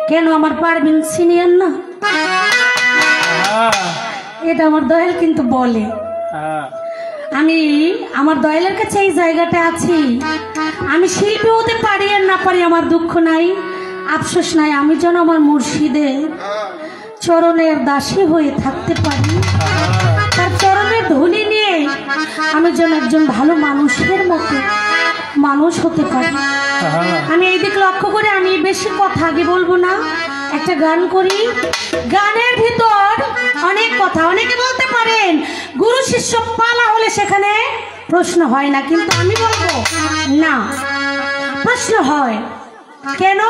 কেন আমার পারবেন সিনিয়র না, এটা আমার দয়াল কিন্তু বলে। আমি আমার দয়ালের কাছে এই জায়গাটা আছি, আমি শিল্পী হতে পারি আর না পারি আমার দুঃখ নাই, আফসোস নাই, আমি যেন আমার মুর্শিদের চরণের দাসী হয়ে থাকতে পারি, তার চরণের ধুলি নিয়ে আমি যেন একজন ভালো মানুষের মতো মানুষ হতে পারি। আমি এই দিক লক্ষ্য করে আমি বেশি কথা আগে বলবো না, একটা গান করি। গানের ভিতর অনেক কথা, অনেকে বলতে পারেন গুরু শিষ্য পালা হলে সেখানে প্রশ্ন হয় না, কিন্তু আমি বলবো না, প্রশ্ন হয়। কেন?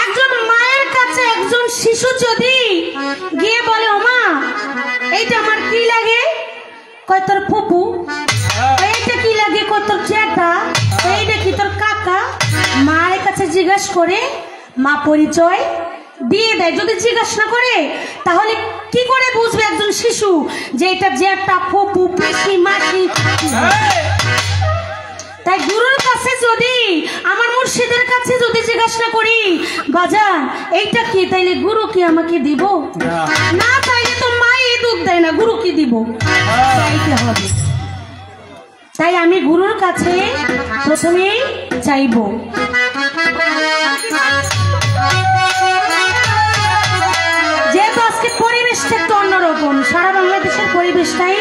একজন মায়ের কাছে একজন শিশু যদি গিয়ে বলে ও মা এইটা আমার কি লাগে, কয় তোর ফুপু, এইটা কি লাগে, কয় তোর জ্যাঠা, এইটা কি তোর কাকা, মায়ের কাছে জিজ্ঞাসা করে মা পরিচয় দিয়ে দেয়। যদি জিজ্ঞাসা না করে তাহলে কি করে বুঝবে একজন শিশু যে এটা জ্যাঠা, ফুপু, পিসি, মাসি? তাই গুরুর কাছে যদি, আমার মুর্শিদের কাছে যদি জিজ্ঞাসা করি বাজান এইটা কি, তাইলে গুরু কি আমাকে দিব না? তাইলে তো মাই দুধ দেয় না, গুরু কি দিব? চাইতে হবে। তাই আমি গুরুর কাছে প্রথমেই চাইব। যেহেতু আজকে পরিবেশটা একটু অন্যরকম, সারা বাংলাদেশের পরিবেশটাই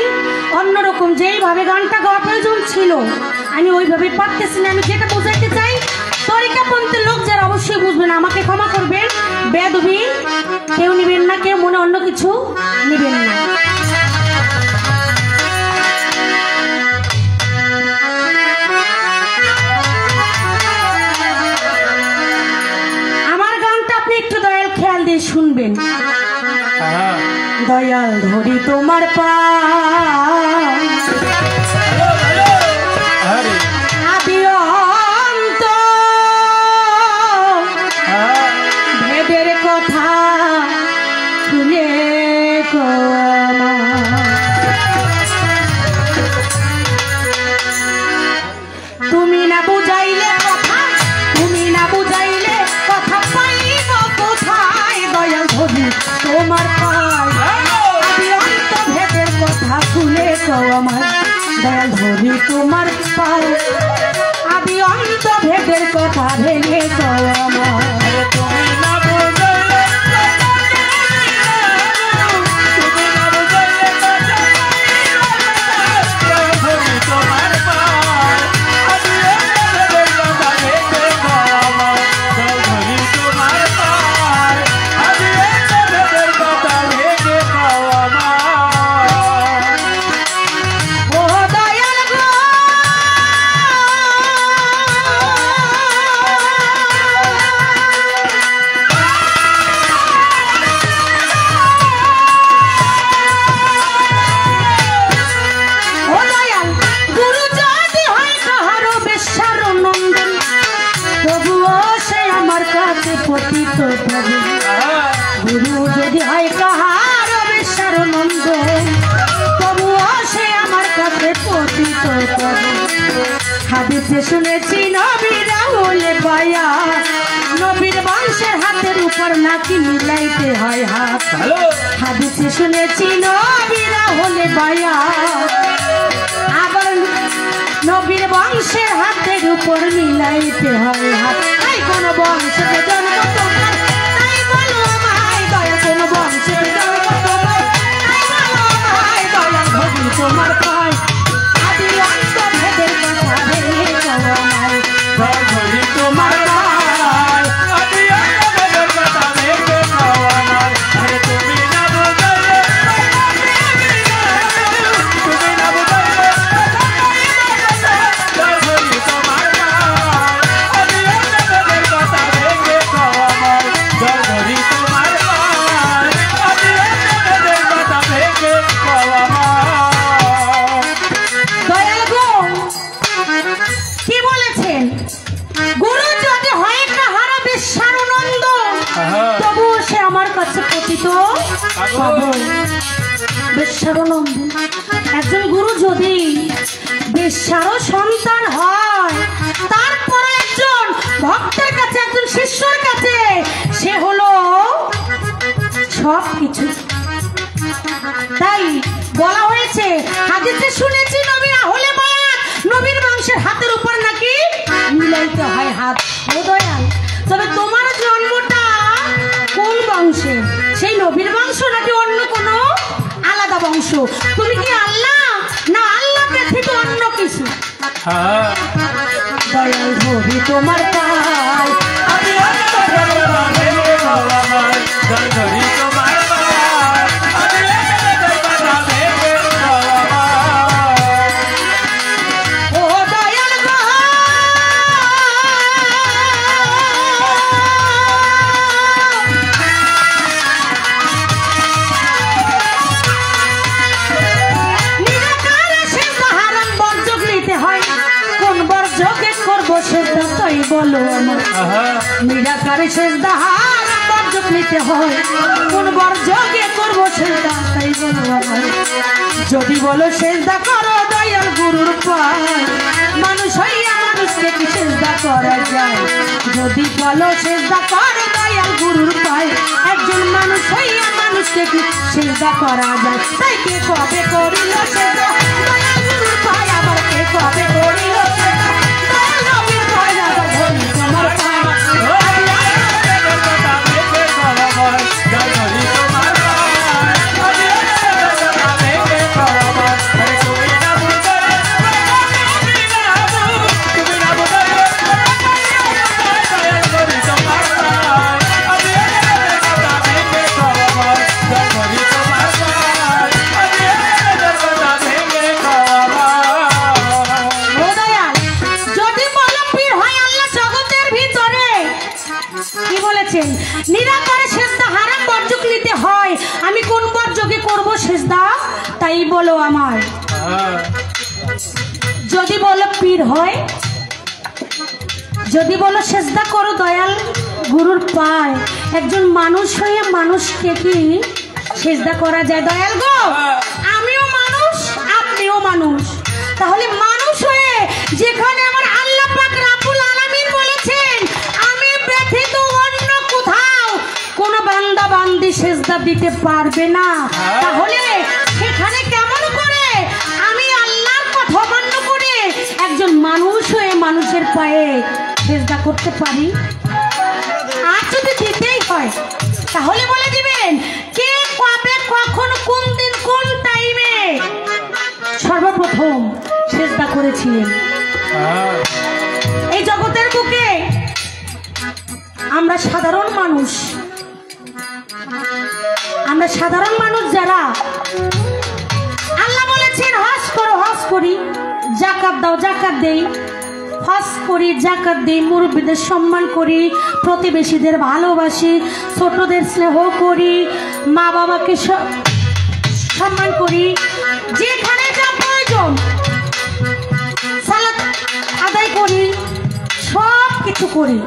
অন্যরকম। যেইভাবে গানটা গাওয়া প্রয়োজন ছিল আমি ওইভাবে পারতেছি না। আমি যেটা বোঝাইতে চাই, তরিকাপন্থীর লোক যারা অবশ্যই বুঝবেন, আমাকে ক্ষমা করবেন। বেদবি কেউ নিবেন না, কেউ মনে অন্য কিছু নিবেন না। আমার গানটা আপনি একটু দয়াল খেয়াল দিয়ে শুনবেন। দয়াল ধরি তোমার পা আদি অন্ত ভেদের কথা খুলে তুমি না বুঝাইলে কথা, তুমি না বুঝাইলে কথা পাইব কোথায়। দয়াল ধরি তোমার পায় আদি অন্ত ভেদের কথা খুলে আমার। দয়াল ধরি তোমার পায় আদি অন্ত ভেদের কথা ভেঙে আমার। তুমি না বুঝাইলে পতিত হবে। গুরু যদি হয় কাহার বেশার নন্দ, তবুও সে আমার কাছে পতিত হবে। হাদিসে শুনেছি নবীরা হলে বায়া, নবীর বংশের হাতের উপর নাকি মিলাইতে হয় হাত। হাদিসে শুনেছি নবীরা হলে বায়া, আবার নবীর বংশের হাতের উপর মিলাইতে হয় হাত। তাই কোন বংশে জন্ম তোমার, তাই বলো আমায় দয়া। কোন বংশে জন্ম তোমার, তাই বলো আমায় দয়া। ধরি তোমার পায় আদি অন্ত ভেদের কথা ভেঙে আমায়। ধরি তোমার পায় আদি অন্ত ভেদের কথা ভেঙে আমায়। তুমি না বুঝাইলে, তুমি না বুঝাইলে কি বলেছেন? গুরু যদি হয় কাহারা বেশ্যার নন্দ, তবুও সে আমার কাছে পতিত বেশ্যার নন্দ। একজন গুরু যদি বেশ্যারও সন্তান হয়, তারপরে একজন ভক্তের কাছে, একজন শিষ্যর কাছে সে হলো সব কিছু। তাই বলা হয়েছে, হাদিসে শুনেছি নবীরা হলে মায়া, নবীর বংশের হাতের উপর নাকি মিলাইতে হয় হাত। ও দয়াল, তবে তোমার জন্মটা কোন বংশে? সেই নবীর বংশ নাকি অন্য কোনো আলাদা বংশ? তুমি কি আল্লাহ, না আল্লাহ ব্যতীত অন্য কিছু? দয়াল ধরি তোমার পায় আদি অন্ত ভেদের কথা ভেঙে আমায়। ধরি তোমার পায় আদি অন্ত ভেদের কথা ভেঙে আমায়। ও দয়াল গো, নিরাকারে সেজদা হারাম বর্জক নিতে হয়। কোন বর্জকে করবো সেজদা তাই বলো আমার। নিরাকারে সেজদা হারাম বর্জক নিতে হয়। কোন বর্জকে করবো সেজদা তাই বলো আমার। যদি বলো সেজদা করো দয়াল গুরুর পায়, মানুষ হইয়া মানুষকে কি সেজদা করা যায়? যদি বলো সেজদা করো দয়াল গুরুর পায়, একজন মানুষ হইয়া মানুষকে কি সেজদা করা যায়? তাই কে কবে করিল সেজদা দয়াল গুরুর পায়, আবার কে কবে করিল সেজদা দয়াল নবীর পায়। আবার ধরি তোমার পায় আদি অন্ত ভেদের কথা ভেঙে আমায়। ধরি তোমার পায় আদি অন্ত ভেদের যাই বলো আমার, যদি বলো পীর হয়, যদি বলো সেজদা করো দয়াল গুরুর পায়, একজন মানুষ হয়ে মানুষকে কি সেজদা করা যায় দয়াল গো? আমিও মানুষ, আপনিও মানুষ, তাহলে মানুষ হয়ে যেখানে আমার আল্লাহ পাক রাব্বুল আলামিন বলেছেন আমি ব্যতীত অন্য কোথাও কোন বান্দা বান্দি সেজদা দিতে পারবে না, তাহলে সেখানে কেমন করে আমি আল্লাহর কথা অমান্য করে একজন মানুষ হয়ে মানুষের পায়ে সেজদা করতে পারি? আর যদি দিতেই হয় তাহলে বলে দিবেন কে কবে কখন কোন দিন কোন টাইমে সর্বপ্রথম সেজদা করেছিলেন। এই জগতের বুকে আমরা সাধারণ মানুষ, আমরা সাধারণ মানুষ যারা আল্লাহ বলেছেন হজ করো, হজ করি, যাকাত দাও, যাকাত দেই, হজ করি, যাকাত দেই, মুরব্বীদের সম্মান করি, প্রতিবেশীদের ভালোবাসি, ছোটদের স্নেহ করি, মা বাবাকে সম্মান করি, যেখানে যা প্রয়োজন সালাত আদায় করি, সব কিছু করি।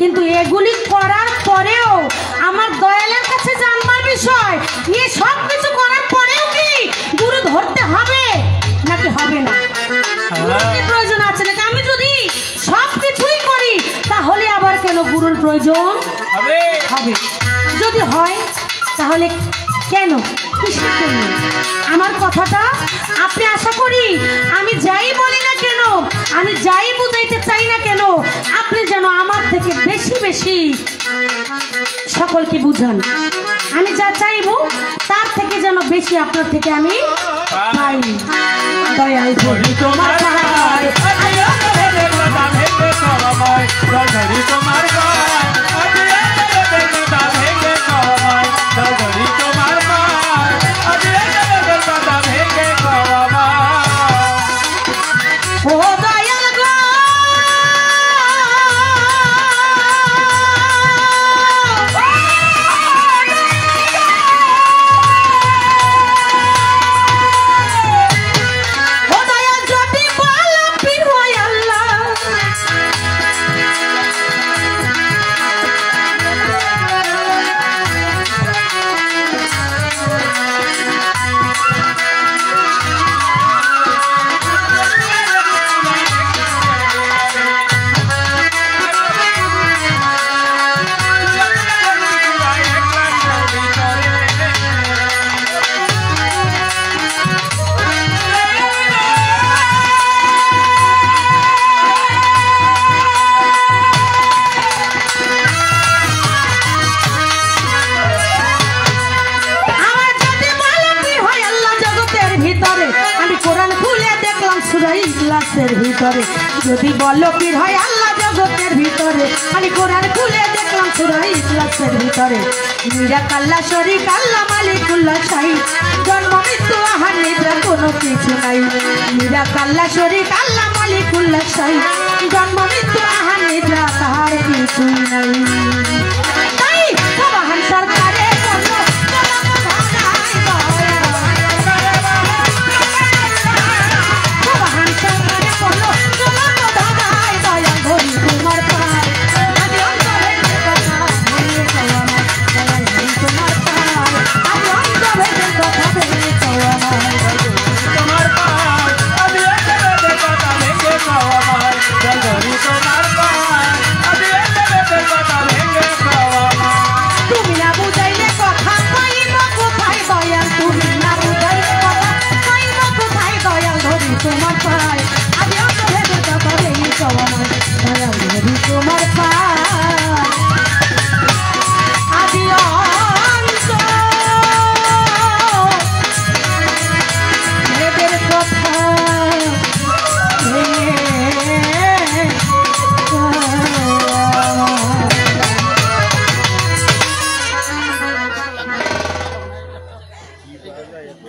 কিন্তু এগুলি করার পরেও আমার দয়ালের কাছে জানবার বিষয়, এই সব কিছু করার পরেও কি গুরু ধরতে হবে নাকি হবে না? প্রয়োজন আছে নাকি? আমি যদি সব কিছুই করি তাহলে আবার কেন গুরুর প্রয়োজন হবে? যদি হয় তাহলে কেন, কিসের জন্য? আমার কথাটা আপনি আশা করি আমি যাই বলি না কেন, আমি যাই বুঝাইতে চাই না কেন, আপনি যেন আমার থেকে বেশি বেশি সকলকে বুঝান। আমি যা চাইবো তার থেকে যেন বেশি আপনার থেকে আমি পাই। দয়াল ধরি তোমার পায়, ও দয়াল গো ভিতরে, যদি বলো পীর হয় আল্লাহ জগতের ভিতরে, আমি কোরআন খুলে দেখলাম সূরা ইখলাসের ভিতরে, নিরাক আল্লাহ শরীক আল্লাহ মালিকুল্লাহ শাহী, জন্ম মৃত্যু আহার নিদ্রা কোনো কিছু নাই, নিরাক আল্লাহ শরীক আল্লাহ মালিকুল্লাহ শাহী, জন্ম মৃত্যু আহার নিদ্রা তাহার কিছুই নাই। তাই সবাহান সরকারে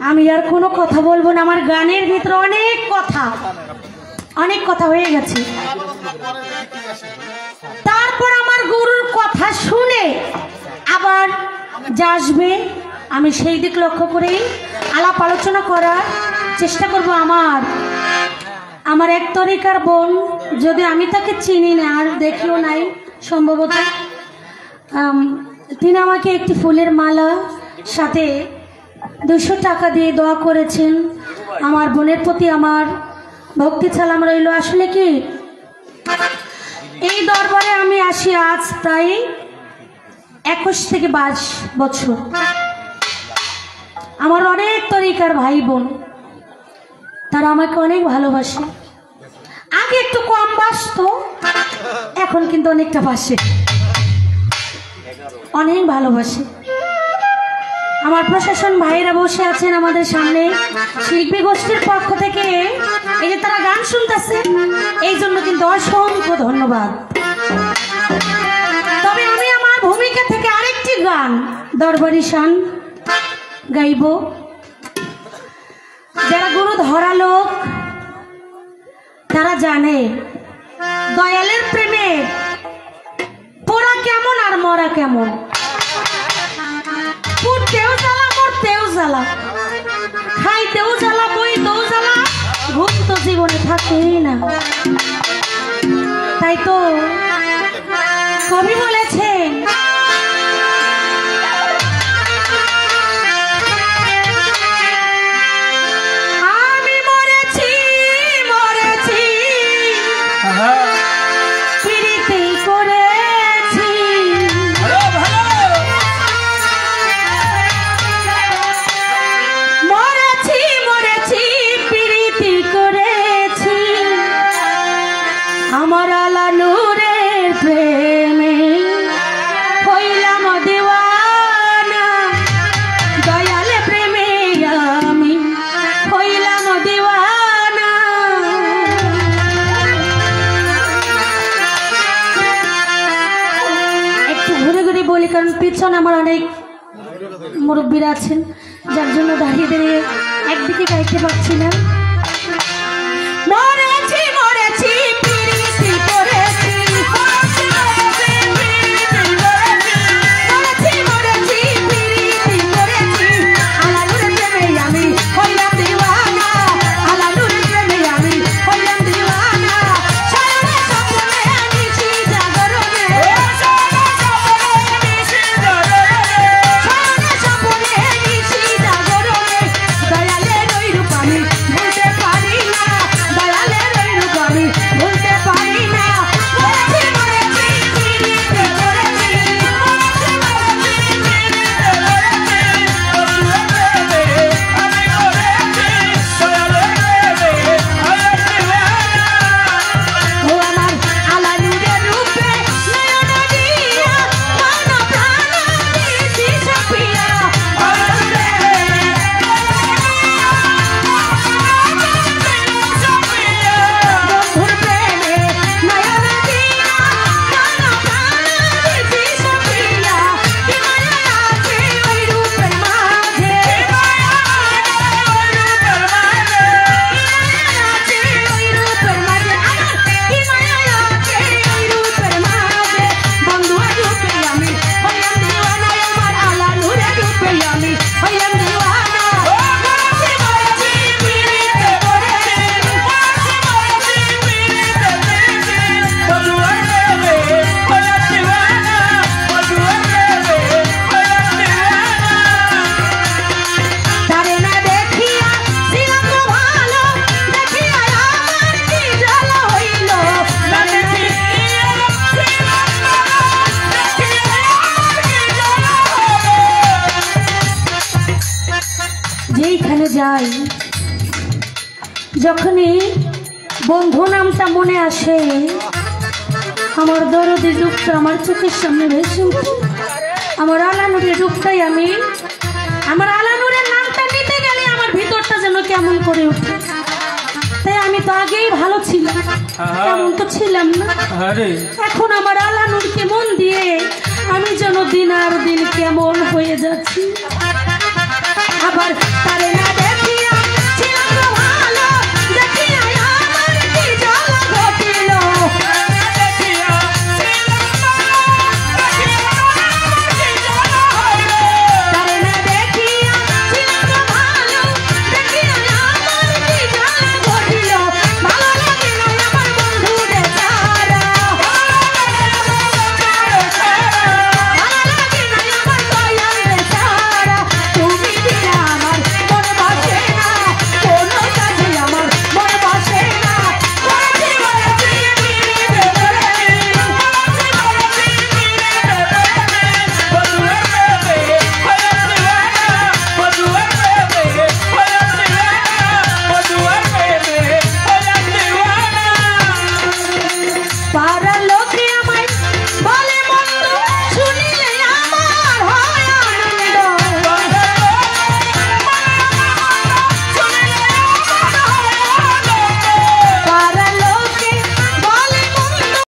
আমি আর কোনো কথা বলবো না, আমার গানের ভিতরে অনেক কথা হয়ে গেছে। তারপর আমার গুরুর কথা শুনে আবার যা আসবে আমি সেই দিক লক্ষ্য করেই আলাপ আলোচনা করার চেষ্টা করব। আমার এক তরিকার বোন, যদি আমি তাকে চিনি না আর দেখিও নাই সম্ভবত, তিনি আমাকে একটি ফুলের মালা সাথে 200 টাকা দিয়ে দোয়া করেছেন। আমার বোনের প্রতি আমার ভক্তি সালাম রইল। আসলে কি এই দরবারে আমি আসি আজ প্রায় 21 থেকে 22 বছর। আমার অনেক তরিকার ভাই বোন, তারা আমাকে অনেক ভালোবাসে। আগে একটু কম বাসতো, এখন কিন্তু অনেকটা বাসে, অনেক ভালোবাসে। আমার প্রশাসন ভাইয়েরা বসে আছেন আমাদের সামনে, শিল্পী গোষ্ঠীর পক্ষ থেকে এই যে তারা গান শুনতেছে, এই জন্য কিন্তু অসংখ্য ধন্যবাদ। তবে আমি আমার ভূমিকা থেকে আরেকটি গান দরবারি শান গাইব। যারা গুরু ধরা লোক তারা জানে দয়ালের প্রেমে পোড়া কেমন আর মরা কেমন। পুড়তেও জ্বালা, মরতেও জ্বালা, খাইতেও জ্বালা, বইতেও জ্বালা, ঘুম তো জীবনে থাকেই না। তাই তো কবি বলেছেন, আমি মরেছি মরেছি পিরিতি করেছি, মরেছি মরেছি পিরিতি করেছি, আমার আলা নূরের প্রেমে হইলাম দিওয়ানা, দয়ালে প্রেমে আমি হইলাম দিওয়ানা। একটু ঘুরে ঘুরে বলি, কারণ পিছনে আমার অনেক মুরব্বীরা আছেন, যার জন্য দাঁড়িয়ে দাঁড়িয়ে একদিকে গাইতে পারছি না। মরেছি মরেছি পিরিতি করেছি, মরেছি মরেছি পিরিতি করেছি, আলা নূরের প্রেমে আমি হইলাম দিওয়ানা, আলা নূরের প্রেমে আমি হইলাম দিওয়ানা। সারা স্বপ্নে নিশি জাগরণে, সারা স্বপ্নে নিশি জাগরণে, দয়ালের ওই রূপ আমি ভুলতে পারি না, দয়ালের ওই রূপ আমি ভুলতে পারি না। মরেছি মরেছি পিরিতি করেছি, ও আমার আলা নূরের রূপে নয়ন দিয়া মন প্রাণ দিছি সাপিয়া, বন্ধুর প্রেমে নয়ন দিয়া মন প্রাণ দিছি সাপিয়া, কি মায়া আছে ওই রূপের মাঝে, আছে ওই রূপের মাঝে, কি মায়া আছে ওই রূপের মাঝে, বন্ধুর রূপে আমি হইলাম দিওয়ানা, আমার আলা নূরের রূপে আমি হইলাম দিওয়ানা। মরেছি মরেছি পিরিতি করেছি, তারে না দেখিয়া ছিলাম তো ভালো, দেখিয়া আমার কি জ্বালা হইল, তারে না দেখিয়া ছিলাম তো ভালো, দেখিয়া আমার কি জ্বালা হইল। যেইখানে যাই, যখনই বন্ধু নামটা মনে আসে, আমার দরদি রূপটা আমার চোখের সামনে ভেসে ওঠে। আমার আলা নূরের রূপটাই আমি, আমার আলা নূরের নামটা নিতে গেলে আমার ভিতরটা যেন কেমন করে ওঠে। তাই আমি তো আগেই ভালো ছিলাম, তেমন তো ছিলাম না। এখন আমার আলা নূরকে মন দিয়ে আমি যেন দিন আর দিন কেমন হয়ে যাচ্ছি। আবার